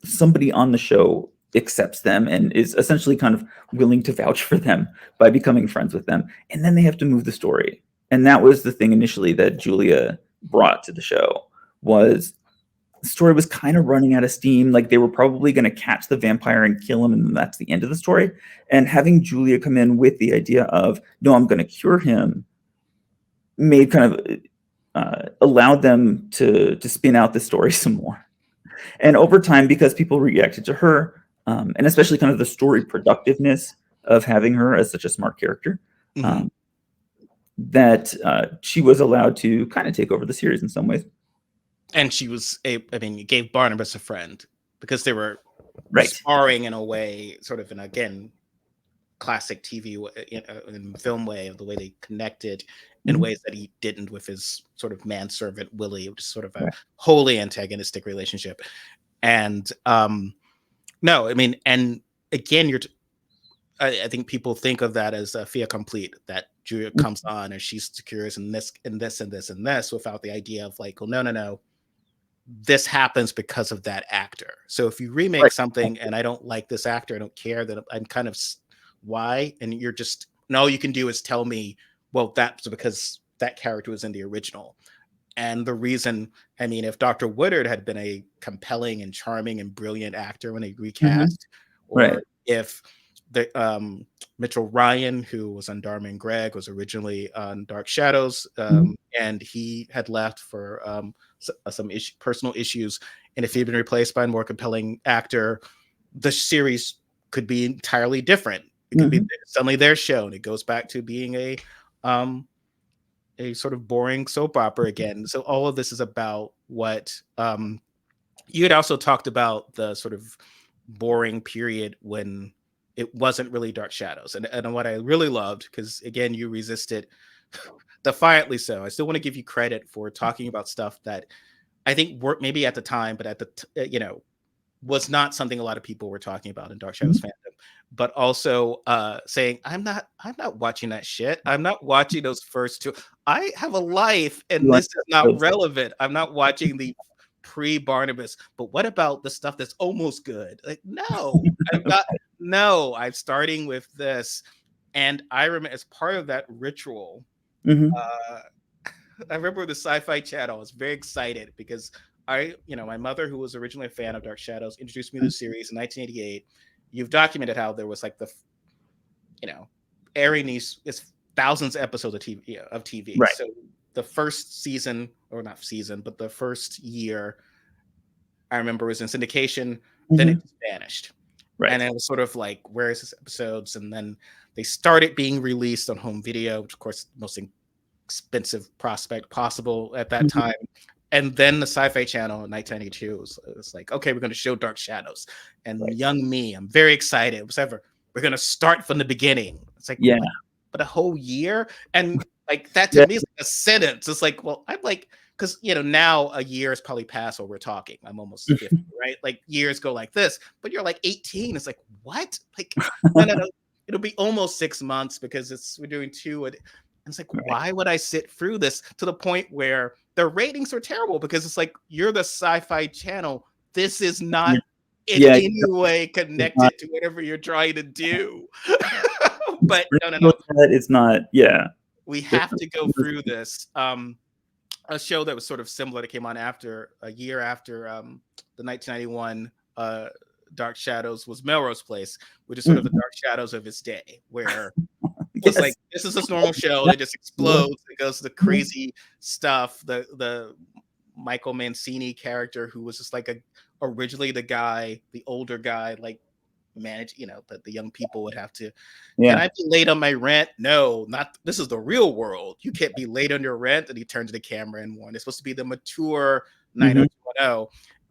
somebody on the show accepts them and is essentially kind of willing to vouch for them by becoming friends with them, and then they have to move the story. And that was the thing initially that Julia brought to the show. Was the story was kind of running out of steam. Like they were probably going to catch the vampire and kill him, and then that's the end of the story. And having Julia come in with the idea of, no, I'm going to cure him, made kind of allowed them to spin out the story some more. And over time, because people reacted to her, and especially kind of the story productiveness of having her as such a smart character, Mhm. um, that she was allowed to kind of take over the series in some ways. And she was I mean, you gave Barnabas a friend because they were Right. sparring in a way, sort of, in, again, classic TV and film way, of the way they connected in Mhm. ways that he didn't with his sort of manservant Willie, which is sort of a Right. wholly antagonistic relationship. And no, I mean, and again, I think people think of that as a fait complete, that Julia comes on and she's curious in this and this and this and this, without the idea of like, well, no, this happens because of that actor. So if you remake Right. something and I don't like this actor, I don't care, that I'm kind of why, and you're just, and all you can do is tell me, well, that's because that character was in the original. And the reason, I mean, if Dr. Woodard had been a compelling and charming and brilliant actor when they Mhm. recast, Right. or if the Mitchell Ryan, who was on Dharma and Greg, was originally on Dark Shadows, Mhm. and he had left for some personal issues, and if he'd been replaced by a more compelling actor, the series could be entirely different. It could be Mhm. suddenly their show, and it goes back to being um, a sort of boring soap opera again. So all of this is about what you had also talked about, the sort of boring period when it wasn't really Dark Shadows. And what I really loved, because again, you resisted defiantly so. I still want to give you credit for talking about stuff that I think worked maybe at the time, but at the, was not something a lot of people were talking about in Dark Shadows Mhm. fandom, but also saying, I'm not watching that shit. I'm not watching those first two. I have a life You and like this is not those. relevant. I'm not watching the pre-Barnabas. But what about the stuff that's almost good? Like, no, I'm not. No, I'm starting with this. And I remember, as part of that ritual, Mhm. uh, I remember the Sci-Fi Channel. I was very excited because my mother, who was originally a fan of Dark Shadows, introduced me to the series in 1988. You've documented how there was like you know, airing these is thousands of episodes of TV. Right. So the first season, or not season, but the first year, I remember was in syndication. Then it Mhm. just vanished, Right. and it was sort of like, where is this episodes? And then they started being released on home video, which of course most expensive prospect possible at that Mhm. time. And then the Sci-Fi Channel in 1992 was like, okay, we're going to show Dark Shadows. And Right. young me, I'm very excited. Whatever, we're going to start from the beginning. It's like, Yeah. what? But a whole year, and like that to Yeah. me is like a sentence. It's like, well, I'm like, because now a year is probably past what we're talking. I'm almost 50, right? Like years go like this, but you're like 18. It's like, what? Like, no. It'll be almost 6 months because we're doing two. And it's like, Right. why would I sit through this, to the point where the ratings are terrible, because it's like, you're the Sci-Fi Channel. This is not You're in yeah, any way it's not connected to whatever you're trying to do. But it's no. it's not yeah. We There's have to go through this. A show that was sort of similar, that came on after a year after the 1991 Dark Shadows, was Melrose Place, which is sort of the Mhm. Dark Shadows of its day, where was Yes. like, this is this normal show, and it just Yeah. explodes. It goes to the Mhm. crazy stuff. The Michael Mancini character, who was just like originally the guy, the older guy, like manage, that the young people would have to, can Yeah. I be late on my rent? No, not, this is the real world. You can't be late on your rent. And he turned to the camera and warned. It's supposed to be the mature Mhm. 90210.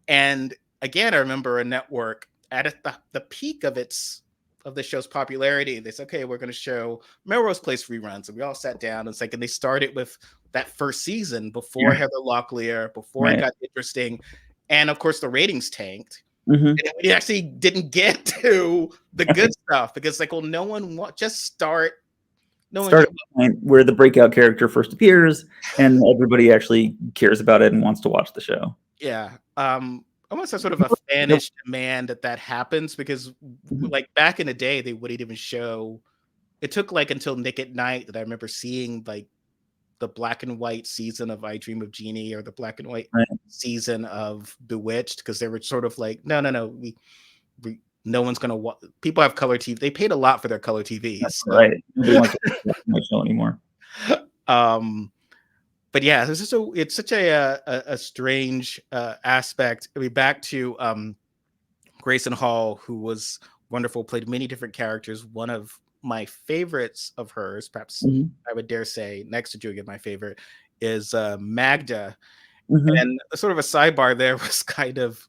And again, I remember a network at the peak of the show's popularity. They said, okay, we're going to show Melrose Place reruns. And we all sat down, and it's like, and they started with that first season before Yeah. Heather Locklear, before it Right. got interesting. And of course, the ratings tanked, Mhm. and we actually didn't get to the good stuff, because like, well, no one just start. No one Start get. at the point where the breakout character first appears, and everybody actually cares about it and wants to watch the show. Yeah. Almost a sort of a fanish demand that happens, because Mhm. like back in the day, they wouldn't even show. It took like until Nick at Night that I remember seeing like the black and white season of I Dream of Jeannie, or the black and white Right. season of Bewitched, because they were sort of like, no, we no one's gonna watch. People have color TV. They paid a lot for their color TVs, That's so. right. Nobody wants to watch my show anymore. um but yeah, this is it's such a strange aspect. I mean, back to Grayson Hall, who was wonderful, played many different characters. One of my favorites of hers, perhaps Mhm. I would dare say next to Julia, my favorite, is Magda. Mhm. And sort of a sidebar there was kind of,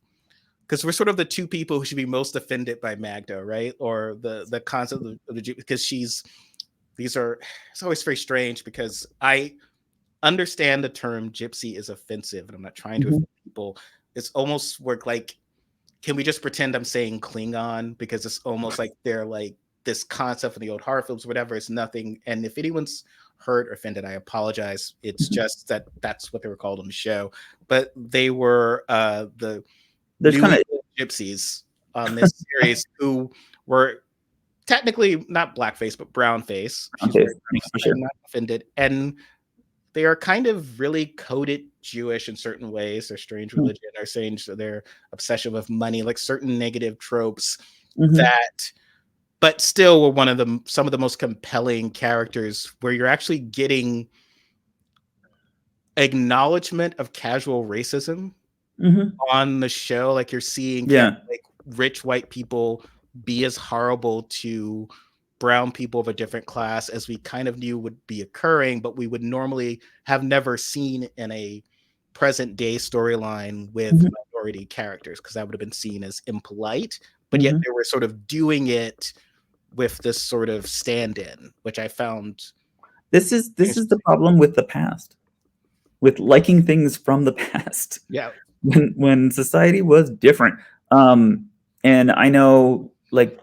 because we're sort of the two people who should be most offended by Magda, right? Or the concept of the, because these are, it's always very strange, because I understand the term gypsy is offensive, and I'm not trying to Mhm. offend people. It's almost work like, can we just pretend I'm saying Klingon, because it's almost like they're like this concept of the old horror films, whatever, is nothing. And if anyone's hurt or offended, I apologize. It's just that that's what they were called on the show. But they were the There's New kind of England gypsies on this series who were technically not blackface, but brownface. She's very nice. for sure. I'm not offended. And they are kind of really coded Jewish in certain ways. Their strange religion, their strange, their obsession with money, like certain negative tropes that, but still were one of the some of the most compelling characters where you're actually getting acknowledgement of casual racism on the show. Like you're seeing like rich white people be as horrible to brown people of a different class as we kind of knew would be occurring, but we would normally have never seen in a present day storyline with minority characters, because that would have been seen as impolite. But yet they were sort of doing it with this sort of stand-in, which I found. This is the problem with the past, with liking things from the past. Yeah. When society was different. And I know, like,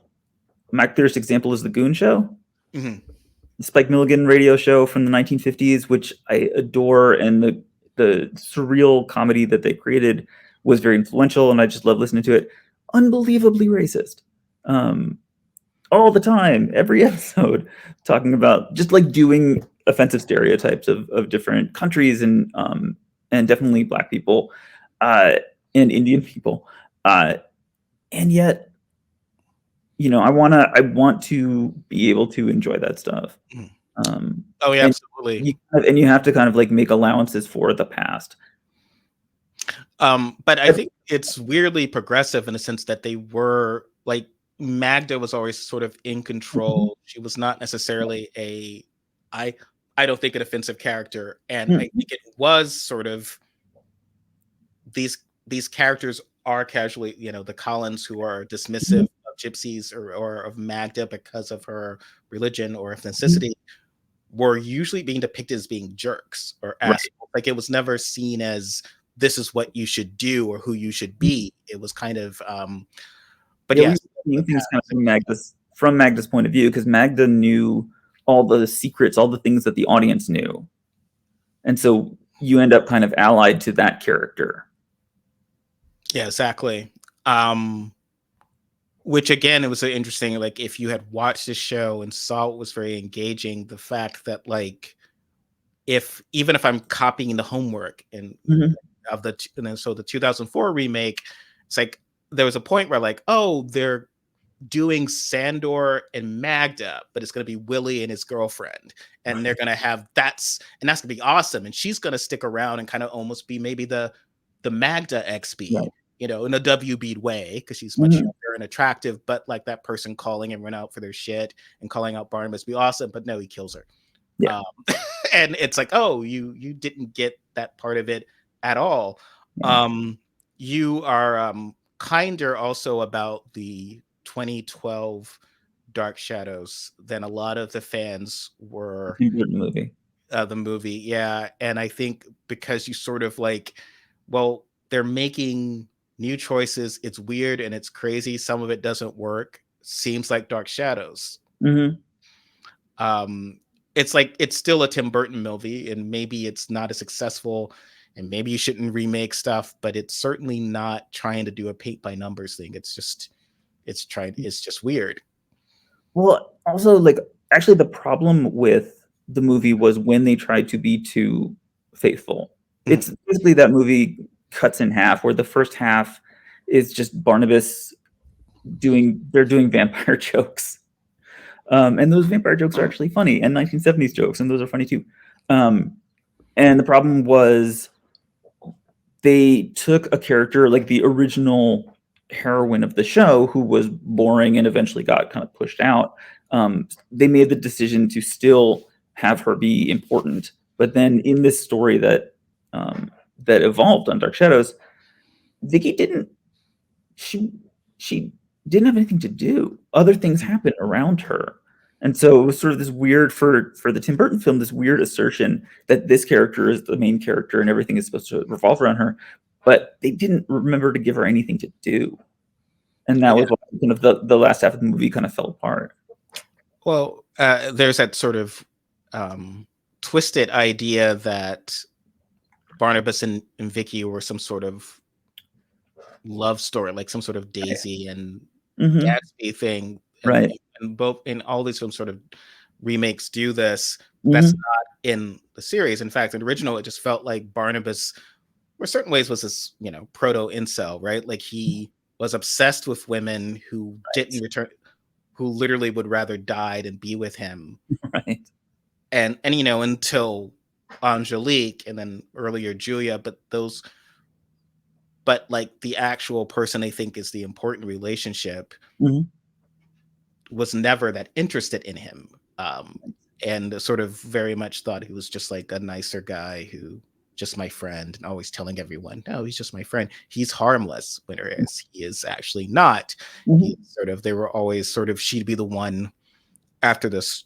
my clearest example is the Goon Show, the Spike Milligan radio show from the 1950s, which I adore, and the surreal comedy that they created was very influential, and I just love listening to it. Unbelievably racist, all the time, every episode, talking about just like doing offensive stereotypes of different countries and definitely Black people and Indian people, and yet, you know, I want to be able to enjoy that stuff. Oh yeah, absolutely. And you have to kind of like make allowances for the past. But I think it's weirdly progressive in the sense that they were like, Magda was always sort of in control. She was not necessarily I don't think an offensive character, and I think it was sort of these characters are casually, you know, the Collins who are dismissive of gypsies or of Magda because of her religion or ethnicity were usually being depicted as being jerks or assholes. Like it was never seen as this is what you should do or who you should be. It was kind of but yes, things kind of from Magda's point of view, because Magda knew all the secrets, all the things that the audience knew. And so you end up kind of allied to that character. Yeah, exactly. Which again, it was interesting. Like if you had watched the show and saw it was very engaging, the fact that like even if I'm copying the homework and of the and then so the 2004 remake, it's like there was a point where like, oh, they're doing Sandor and Magda, but it's going to be Willie and his girlfriend, and they're going to have that's going to be awesome, and she's going to stick around and kind of almost be maybe the Magda XB, you know, in a WB way, because she's much younger and attractive, but like that person calling everyone out for their shit and calling out Barnabas be awesome, but no, he kills her. And it's like, oh, you didn't get that part of it at all. You are kinder also about the 2012 Dark Shadows than a lot of the fans were. The movie, yeah. And I think because you sort of like, well, they're making new choices. It's weird and it's crazy. Some of it doesn't work. Seems like Dark Shadows. It's like it's still a Tim Burton movie, and maybe it's not as successful, and maybe you shouldn't remake stuff, but it's certainly not trying to do a paint by numbers thing. It's just weird. Well, also, like, actually the problem with the movie was when they tried to be too faithful. It's basically that movie cuts in half, where the first half is just Barnabas doing vampire jokes. And those vampire jokes are actually funny, and 1970s jokes, and those are funny too. And the problem was they took a character like the original heroine of the show, who was boring and eventually got kind of pushed out. They made the decision to still have her be important, but then in this story that evolved on Dark Shadows, Vicky she didn't have anything to do. Other things happened around her. And so it was sort of this weird, for the Tim Burton film, this weird assertion that this character is the main character and everything is supposed to revolve around her. But they didn't remember to give her anything to do. And that was what kind of the last half of the movie kind of fell apart. Well, there's that sort of um, twisted idea that Barnabas and Vicky were some sort of love story, like some sort of Daisy and Mm-hmm. Gatsby thing, Right. and both in all these films, sort of remakes do this. That's Mm-hmm. not in the series. In fact, in the original, it just felt like Barnabas, in certain ways, was this proto incel, right? Like he was obsessed with women who didn't return, who literally would rather die than be with him, Right. and until Angelique and then earlier Julia, but like the actual person I think is the important relationship Mm-hmm. was never that interested in him, and sort of very much thought he was just like a nicer guy who just my friend and always telling everyone no, he's just my friend, he's harmless, whereas he is actually not. He Mm-hmm. sort of, they were always sort of, she'd be the one after this,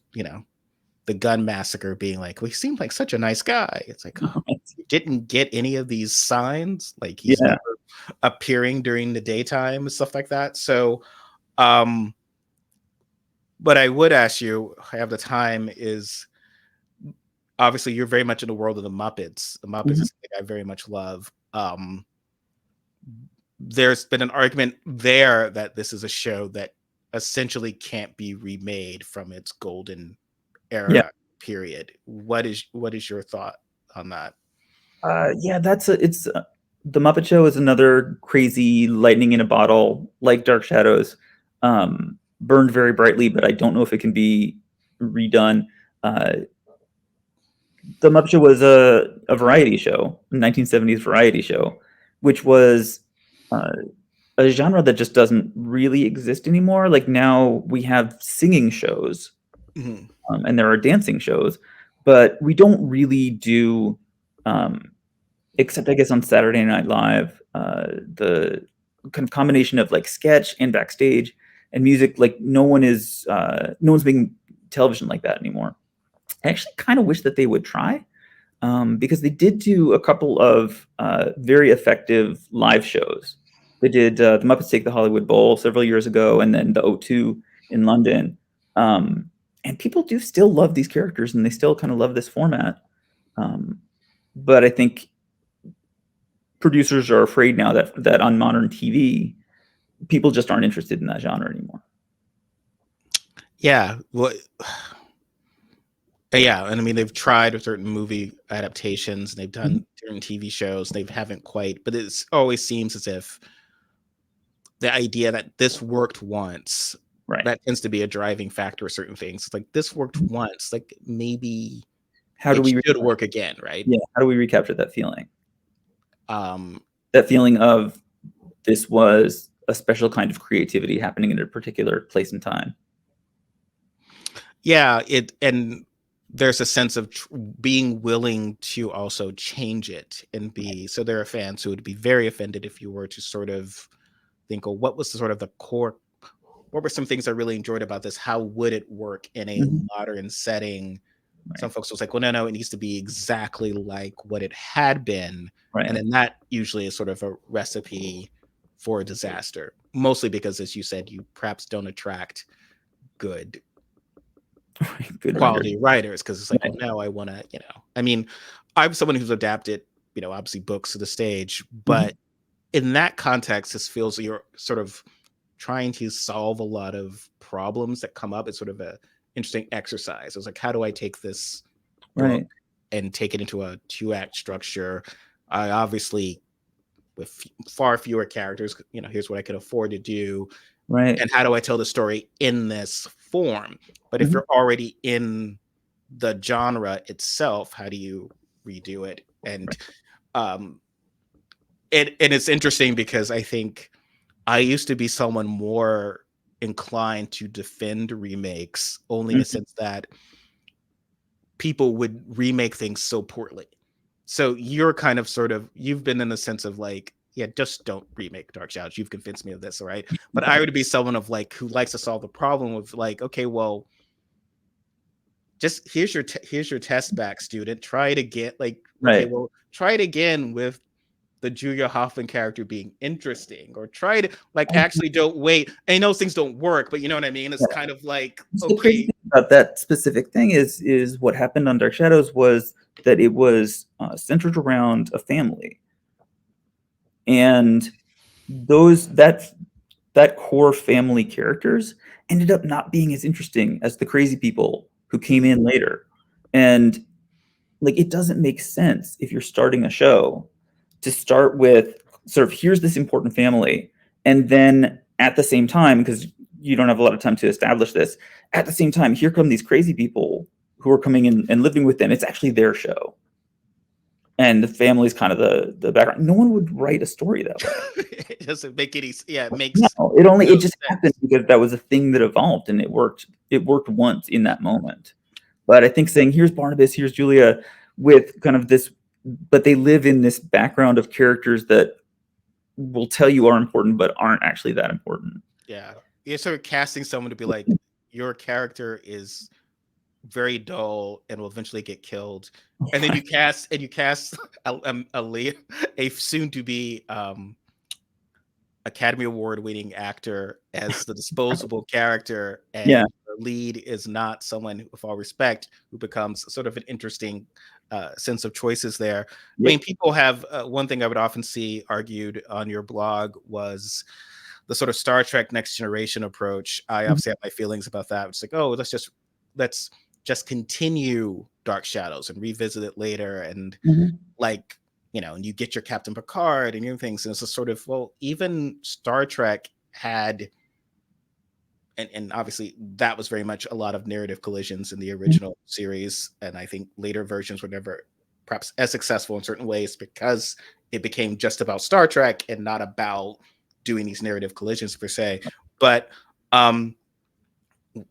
the gun massacre, being like, well, he seemed like such a nice guy. It's like, oh, Right. you didn't get any of these signs, like he's Yeah. never appearing during the daytime and stuff like that. So um but I would ask you, I have the time, is obviously you're very much in the world of the Muppets. The Muppets Mm-hmm. is something I very much love. There's been an argument there that this is a show that essentially can't be remade from its golden Yeah. era period. What is your thought on that? Yeah, the Muppet Show is another crazy lightning in a bottle, like Dark Shadows, burned very brightly, but I don't know if it can be redone. Uh, the Muppet Show was a variety show, a 1970s variety show, which was uh, a genre that just doesn't really exist anymore. Like now we have singing shows, Mhm. and there are dancing shows, but we don't really do. Um, Except I guess on Saturday Night Live, the kind of combination of like sketch and backstage and music, like no one's making television like that anymore. I actually kind of wish that they would try, because they did do a couple of very effective live shows. They did the Muppets Take the Hollywood Bowl several years ago, and then the O2 in London. Um, and people do still love these characters, and they still kind of love this format. Um, but I think producers are afraid now that on modern TV, people just aren't interested in that genre anymore. Yeah. Well, yeah, and I mean they've tried with certain movie adaptations, and they've Mhm. done certain TV shows, and they haven't quite. But it always seems as if the idea that this worked once, Right. that tends to be a driving factor of certain things. It's like this worked Mhm. once, like maybe How do it we should work again, right? yeah, how do we recapture that feeling? Um, That feeling of this was a special kind of creativity happening in a particular place and time. yeah, it and there's a sense of being willing to also change it and be, so there are fans who would be very offended if you were to sort of think, oh, what was the sort of the core, what were some things I really enjoyed about this? How would it work in a Mhm. modern setting? Some Right. folks was like, well, no, it needs to be exactly like what it had been. And Right. then that usually is sort of a recipe for a disaster, mostly because, as you said, you perhaps don't attract good Good writer. quality writers, because it's like, Right. well, no, I want to, I mean, I'm someone who's adapted, obviously books to the stage, Mhm. but in that context, this feels you're sort of trying to solve a lot of problems that come up. It's sort of a interesting exercise. It's like, how do I take this book Right. and take it into a 2-act structure? I obviously, with far fewer characters, here's what I could afford to do. Right. And how do I tell the story in this form? But if Mhm. you're already in the genre itself, how do you redo it? And Right. um, it's interesting because I think I used to be someone more inclined to defend remakes, only in the Mhm. sense that people would remake things so poorly. So you're kind of sort of, you've been in the sense of like, yeah, just don't remake Dark Shadows. You've convinced me of this, all right? But I Right. would be someone of like who likes to solve the problem with like, okay, well, just here's your test back, student. Try it again. Like, okay, Right. well, try it again with the Julia Hoffman character being interesting, or try to like I actually don't wait. I know things don't work, but you know what I mean? It's yeah. kind of like, It's the crazy okay, thing about that specific thing is what happened on Dark Shadows was that it was centered around a family, and those that core family characters ended up not being as interesting as the crazy people who came in later. And like, it doesn't make sense if you're starting a show to start with sort of, here's this important family, and then at the same time, because you don't have a lot of time to establish this, at the same time, here come these crazy people who are coming in and living with them. It's actually their show, and the family's kind of the background. No one would write a story that way. It doesn't make any. Yeah, it makes No, no it just happened sense. because that was a thing that evolved, and it worked once in that moment. But I think saying, here's Barnabas, here's Julia, with kind of this, but they live in this background of characters that will tell you are important but aren't actually that important. Yeah, you're sort of casting someone to be like, your character is very dull and will eventually get killed, and then you cast a soon to be Academy Award winning actor as the disposable character, Yeah. and the lead is not someone, with all respect, who becomes sort of an interesting sense of choices there. I Yep. mean, people have one thing I would often see argued on your blog was the sort of Star Trek Next Generation approach. I obviously have my feelings about that. It's like, oh, let's just continue Dark Shadows and revisit it later, and Mhm. like, and you get your Captain Picard and your things, and it's a sort of, well, even Star Trek had, and obviously that was very much a lot of narrative collisions in the original series, and I think later versions were never perhaps as successful in certain ways because it became just about Star Trek and not about doing these narrative collisions per se. But um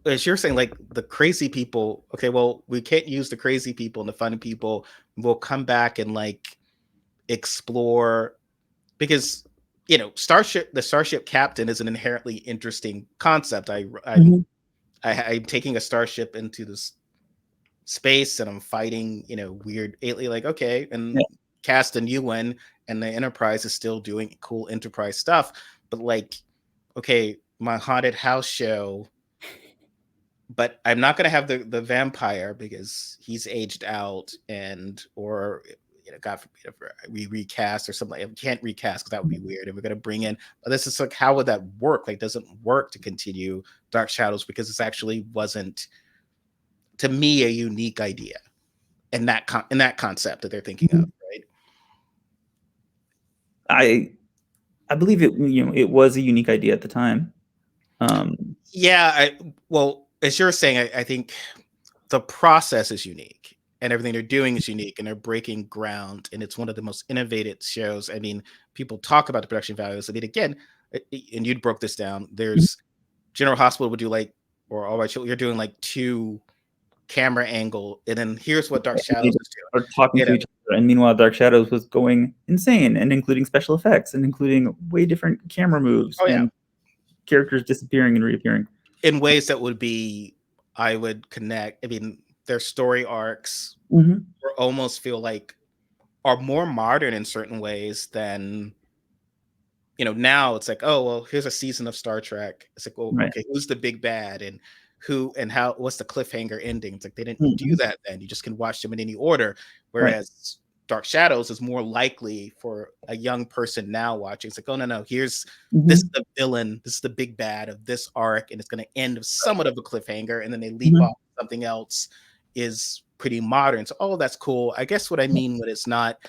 as you're saying, like the crazy people, okay, well, we can't use the crazy people and the funny people. We'll come back and like explore, because the starship captain is an inherently interesting concept. Mhm. I'm taking a starship into this space and I'm fighting weird alien, like, okay, and Yeah. cast a new one, and the Enterprise is still doing cool Enterprise stuff, but like, okay, my haunted house show, but I'm not going to have the vampire because he's aged out, and or God forbid if we recast or something. Like, we can't recast because that would be weird, and we're going to bring in. But this is like, how would that work? Like, doesn't work to continue Dark Shadows because this actually wasn't, to me, a unique idea in that concept that they're thinking of, Mhm. right? I believe it was a unique idea at the time. Yeah, well, as you're saying, I think the process is unique and everything they're doing is unique and they're breaking ground, and it's one of the most innovative shows. I mean, people talk about the production values. I mean, again, and you broke this down. There's General Hospital would do like, or All Right, you're doing like two camera angle, and then here's what Dark They Shadows just is are talking doing. to each other, and meanwhile, Dark Shadows was going insane, and including special effects, and including way different camera moves, Oh yeah, and characters disappearing and reappearing. in ways that would be, I would connect. I mean, their story arcs Mhm. almost feel like are more modern in certain ways than now. It's like, oh well, here's a season of Star Trek. It's like, well, Right. okay, who's the big bad, and who and how, what's the cliffhanger ending? It's like they didn't do Mhm. that then. You just can watch them in any order. Right. Whereas Dark Shadows is more likely for a young person now watching. It's like, oh no, here's this is Mhm. the villain, this is the big bad of this arc, and it's going to end with somewhat of a cliffhanger, and then they leap Mhm. off something else is pretty modern. So all that's cool. I guess what I mean when it's not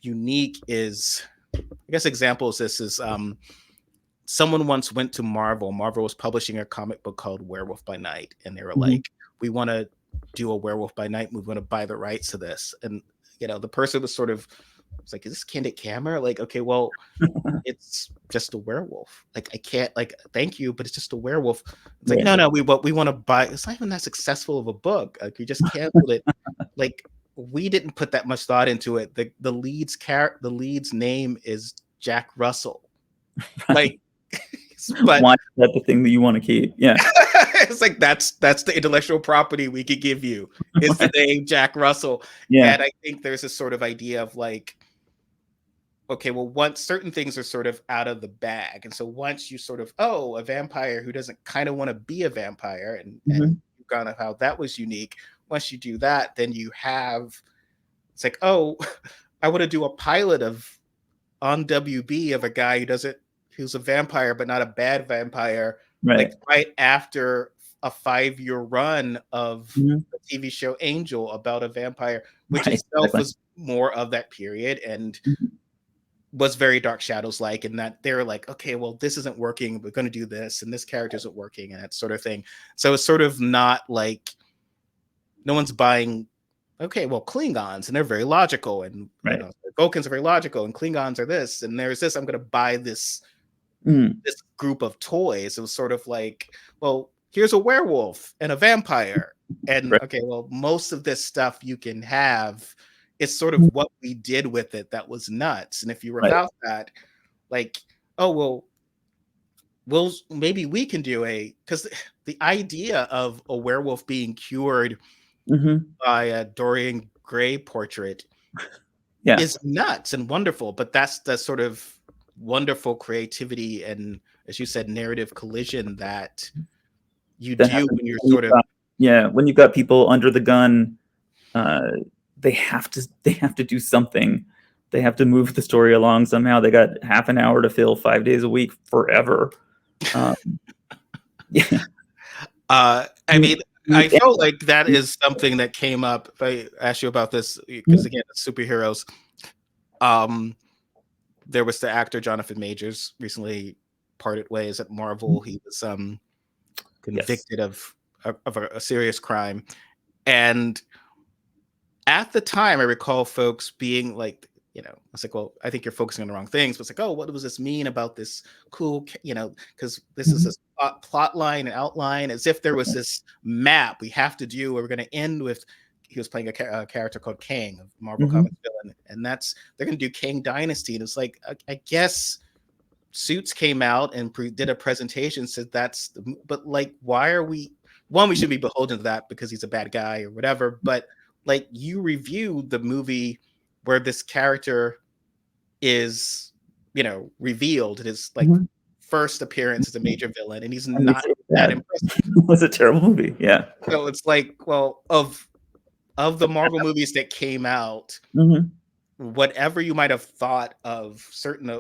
unique is, I guess examples, this is someone once went to Marvel. Marvel was publishing a comic book called Werewolf by Night, and they were Mhm. like, we want to do a Werewolf by Night movie, we want to buy the rights to this. And the person was sort of, it's like, is this Candid Camera? Like, okay, well, it's just a werewolf. Like, I can't, like, thank you, but it's just a werewolf. It's like, Right. no, we want to buy. It's not even that successful of a book. Like, we just canceled it. Like, we didn't put that much thought into it. The lead's name is Jack Russell. Right. Like, but Why is that the thing that you want to keep? Yeah. it's like, that's the intellectual property we could give you, is the Right. name Jack Russell. Yeah. And I think there's this sort of idea of like, okay, well, once certain things are sort of out of the bag, and so once you sort of, oh, a vampire who doesn't kind of want to be a vampire, and Mhm. kind of how that was unique. Once you do that, then you have it's like, oh, I want to do a pilot of on WB of a guy who's a vampire but not a bad vampire, Right. like right after a 5-year run of Mm-hmm. the TV show Angel about a vampire, which Right. itself Exactly. was more of that period and Mhm. was very Dark Shadows like, in that they were like, okay, well, this isn't working. We're going to do this, and this character isn't working, and that sort of thing. So it's sort of not like no one's buying. Okay, well, Klingons, and they're very logical, and Right. Vulcans are very logical, and Klingons are this, and there's this. I'm going to buy this Mm. this group of toys. It was sort of like, well, here's a werewolf and a vampire, and Right. okay, well, most of this stuff you can have. It's sort of Mhm. what we did with it that was nuts, and if you're Right. without that, like, oh well, maybe we can do because the idea of a werewolf being cured Mm-hmm. by a Dorian Gray portrait Yeah. is nuts and wonderful, but that's the sort of wonderful creativity and, as you said, narrative collision that you That do happens when you're when sort you've of got, yeah, when you've got people under the gun. They have to do something. They have to move the story along somehow. They got half an hour to fill 5 days a week forever. Yeah. I mean, I Yeah. felt like that is something that came up. If I ask you about this, because again, it's superheroes. There was the actor Jonathan Majors recently parted ways at Marvel. He was Yes. convicted of a serious crime, and at the time, I recall folks being like, it's like, well, I think you're focusing on the wrong things. But it's like, oh, what does this mean about this cool, because this is Mhm. a plot line and outline, as if there was this map we have to do. Where we're going to end with, he was playing a character called Kang, a Marvel Mhm. Comics villain, and they're going to do Kang Dynasty, and it's like, I guess Suits came out and did a presentation, said but like, why are we? One, we should be beholden to that because he's a bad guy or whatever. But like, you reviewed the movie where this character is, revealed in his like Mhm. first appearance as a major villain, and he's And they not say it's that bad. impressive. It was a terrible movie. Yeah. So it's like, well, of the Marvel movies that came out, Mhm. whatever you might have thought of certain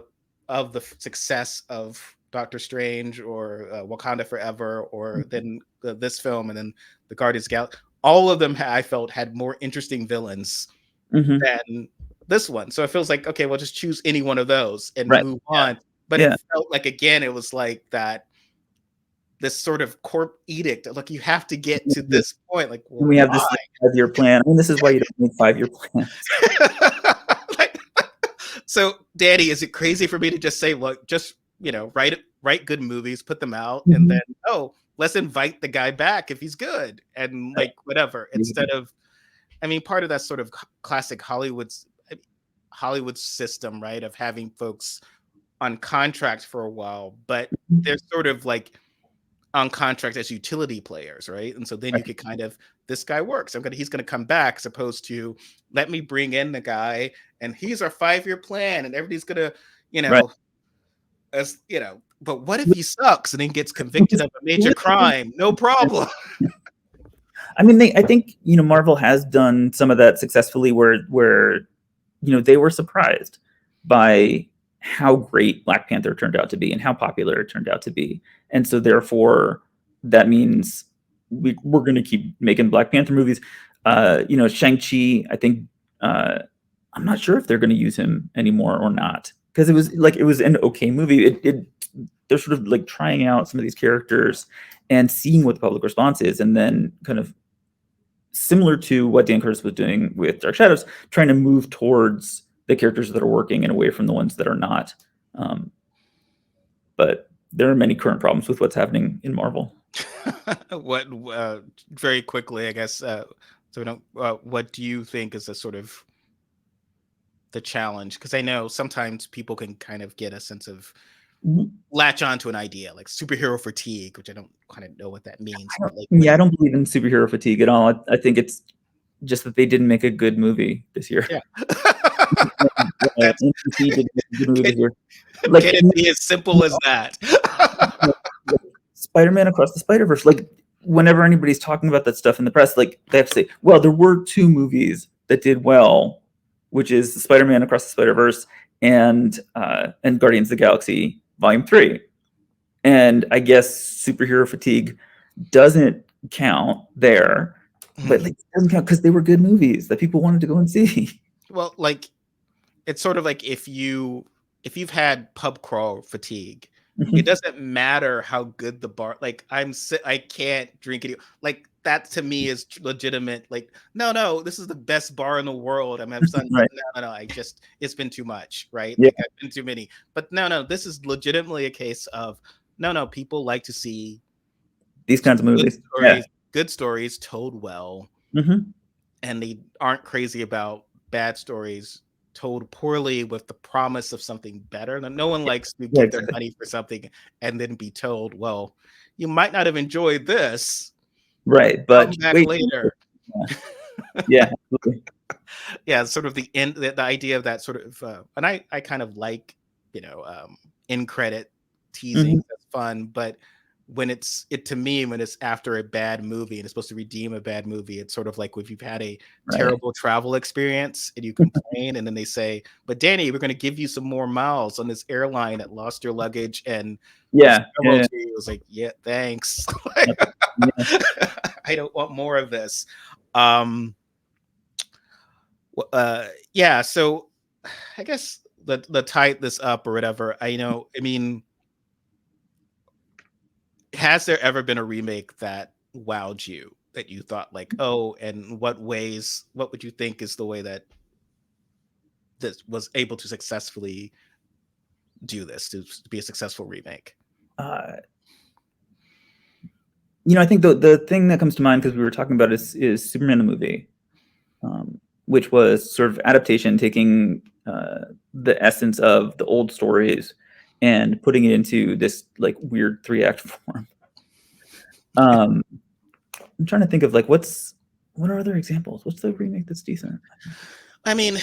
of the success of Doctor Strange or Wakanda Forever, or then this film, and then the Guardians of the Galaxy, all of them I felt had more interesting villains Mhm. than this one. So it feels like, okay, well, just choose any one of those and Right. move on. But Yeah. it felt like, again, it was like that this sort of court edict. Like, you have to get to Yeah. this point. Like, And well, we have why? this like 5-year plan. I mean, this is why you don't make 5-year plans. Like, so, Danny, is it crazy for me to just say, look, just write good movies, put them out, and Mhm. then let's invite the guy back if he's good, and Right. like whatever. Instead of, I mean, part of that sort of classic Hollywood system, right, of having folks on contract for a while, but they're sort of like on contract as utility players, right? And so then you Right. could kind of, this guy works. He's gonna come back, as opposed to, let me bring in the guy and he's our 5-year plan, and everybody's gonna, you Right. know, but what if he sucks and then gets convicted of a major crime? No problem. I mean, I think, Marvel has done some of that successfully where they were surprised by how great Black Panther turned out to be and how popular it turned out to be. And so therefore that means we're going to keep making Black Panther movies. Shang-Chi, I think, I'm not sure if they're going to use him anymore or not, because it was an okay movie. They're sort of like trying out some of these characters and seeing what the public response is, and then kind of similar to what Dan Curtis was doing with Dark Shadows, trying to move towards the characters that are working and away from the ones that are not. But there are many current problems with what's happening in Marvel. What very quickly, I guess, so we don't, what do you think is the sort of the challenge? Because I know sometimes people can kind of get a sense of Mhm. latch on to an idea like superhero fatigue, which I don't kind of know what that means, but like, I don't believe in superhero fatigue at all. I think it's just that they didn't make a good movie this year. yeah. That's NBC didn't make a good movie can, this year. Like, can it be as simple as that? like Spider-Man Across the Spider-Verse, like whenever anybody's talking about that stuff in the press, like they have to say, well, there were 2 movies that did well, which is Spider-Man Across the Spider-Verse and Guardians of the Galaxy Volume 3. And I guess superhero fatigue doesn't count there, but like, it doesn't count because they were good movies that people wanted to go and see. Well, like it's sort of like if you've had pub crawl fatigue, it doesn't matter how good the bar. Like I can't drink it. Like that to me is legitimate. Like no, this is the best bar in the world. I'm having fun. Right. No. It's been too much, right? Yeah. Like I've been too many. But no, this is legitimately a case of no. People like to see These kinds of movies. good stories told well, and they aren't crazy about bad stories told poorly with the promise of something better. No one likes to give their money for something and then be told, well, you might not have enjoyed this. Right, but come back later. Yeah, absolutely. Yeah, sort of the idea of that sort of, and I kind of like, in credit teasing. That's fun, but when to me, when it's after a bad movie and it's supposed to redeem a bad movie, it's sort of like if you've had a terrible travel experience and you complain, and then they say, "But Danny, we're going to give you some more miles on this airline that lost your luggage and yeah. It was like, yeah, thanks. I don't want more of this. Yeah. So, I guess the tie this up or whatever. I mean. Has there ever been a remake that wowed you that you thought like, oh, and what would you think is the way that this was able to successfully do this to be a successful remake? I think the thing that comes to mind, because we were talking about is Superman the movie, which was sort of adaptation, taking the essence of the old stories and putting it into this like weird 3-act form. I'm trying to think of like what are other examples? What's the remake that's decent? I mean,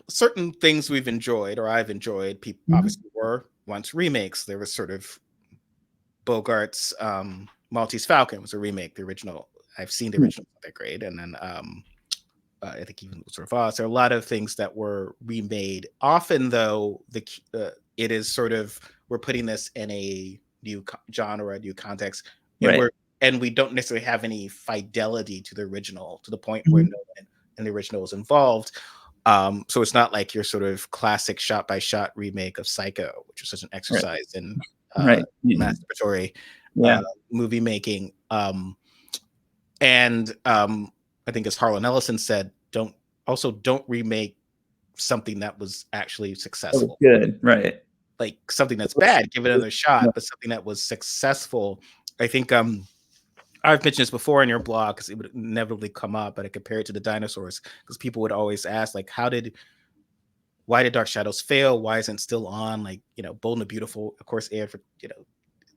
certain things we've enjoyed or I've enjoyed, people obviously were once remakes. There was sort of Bogart's Maltese Falcon was a remake. The original, I've seen the original, they're great. And then I think even sort of Oz. There are a lot of things that were remade. Often, though, it is sort of we're putting this in a new genre, a new context, and we don't necessarily have any fidelity to the original to the point where no one in the original was involved. So it's not like your sort of classic shot-by-shot remake of Psycho, which was such an exercise in masturbatory movie making. And I think as Harlan Ellison said, don't remake something that was actually successful. Good, right? Like something that's bad, give it another shot, but something that was successful. I think I've mentioned this before in your blog because it would inevitably come up, but I compare it to the dinosaurs because people would always ask, like, why did Dark Shadows fail? Why isn't it still on? Like, Bold and the Beautiful, of course, aired for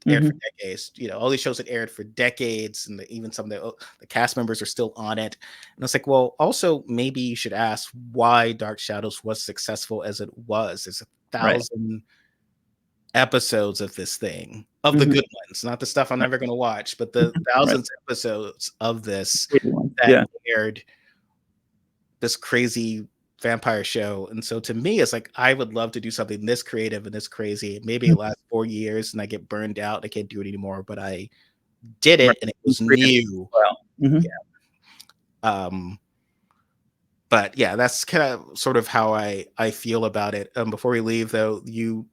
decades. All these shows that aired for decades, and even some of the cast members are still on it. And it's like, well, also maybe you should ask why Dark Shadows was successful as it was. There's 1,000 episodes of this thing, of the good ones, not the stuff I'm never going to watch, but the thousands of episodes of this that aired, this crazy vampire show. And so to me, it's like, I would love to do something this creative and this crazy. Maybe it lasts 4 years and I get burned out. I can't do it anymore, but I did it and it was new. But yeah, that's kind of sort of how I feel about it. Before we leave though, you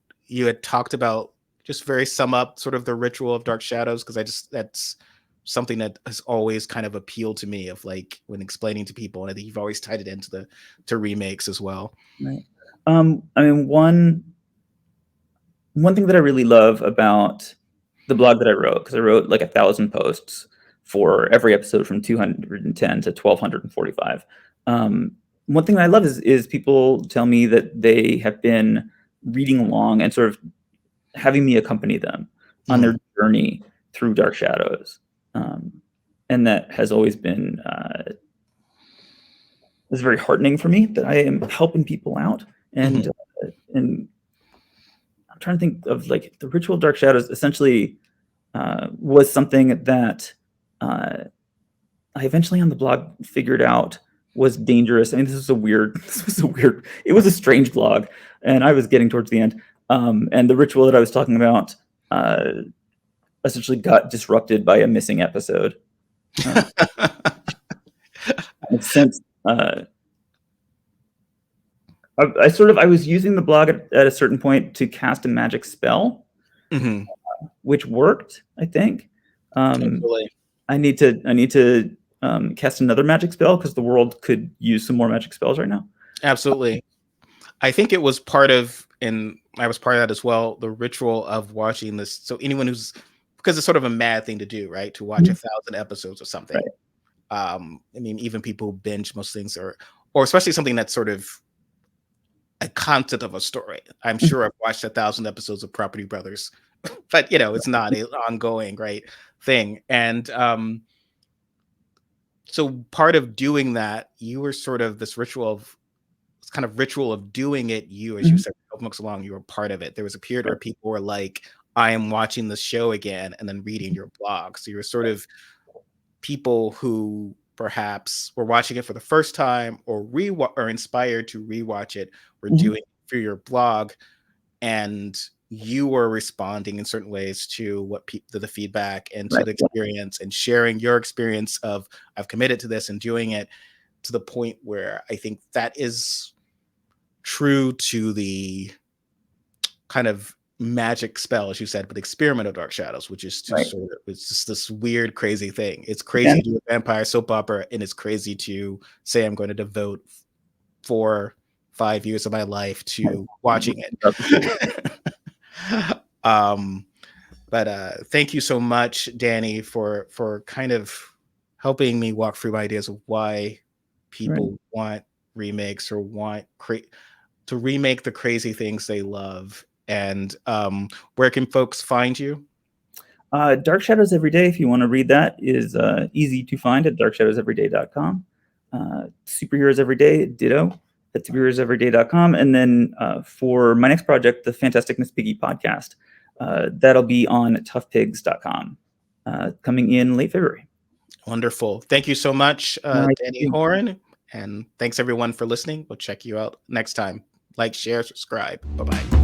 had talked about just very sum up sort of the ritual of Dark Shadows, because that's something that has always kind of appealed to me, of like when explaining to people, and I think you've always tied it into to remakes as well. Right. I mean, one thing that I really love about the blog that I wrote, because I wrote like 1,000 posts for every episode from 210 to 1,245. One thing that I love is people tell me that they have been reading along and sort of having me accompany them on their journey through Dark Shadows. And that has always been it's very heartening for me that I am helping people out. And and I'm trying to think of like the ritual of Dark Shadows essentially was something that I eventually on the blog figured out was dangerous. I mean, it was a strange blog, and I was getting towards the end. And the ritual that I was talking about essentially got disrupted by a missing episode. Since I was using the blog at a certain point to cast a magic spell, which worked, I think. Totally. I need to cast another magic spell because the world could use some more magic spells right now. Absolutely. I think it was part of, and I was part of that as well, the ritual of watching this. So anyone who's, because it's sort of a mad thing to do, right? To watch 1,000 episodes or something. Right. I mean, even people who binge most things, or especially something that's sort of a concept of a story. I'm sure I've watched 1,000 episodes of Property Brothers, but it's not an ongoing, right, thing. And so part of doing that, you were sort of this ritual of doing it. You, as you said, books along, you were part of it. There was a period where people were like, I am watching the show again, and then reading your blog. So you were sort of people who perhaps were watching it for the first time, or inspired to rewatch it, were doing it through your blog, and you were responding in certain ways to what the feedback and to the experience, and sharing your experience of, I've committed to this and doing it, to the point where I think that is true to the kind of magic spell, as you said, but experiment of Dark Shadows, which is to sort of, it's just this weird, crazy thing. It's crazy to do a vampire soap opera, and it's crazy to say I'm going to devote 4-5 years of my life to watching it. But thank you so much, Danny, for kind of helping me walk through ideas of why people want remakes, or want to remake the crazy things they love. And where can folks find you? Dark Shadows Every Day, if you want to read that, is easy to find at darkshadowseveryday.com. Superheroes Every Day, ditto, at superheroeseveryday.com. And then for my next project, the Fantastic Miss Piggy podcast, that'll be on toughpigs.com, coming in late February. Wonderful. Thank you so much, Danny Horn. And thanks everyone for listening. We'll check you out next time. Like, share, subscribe. Bye-bye.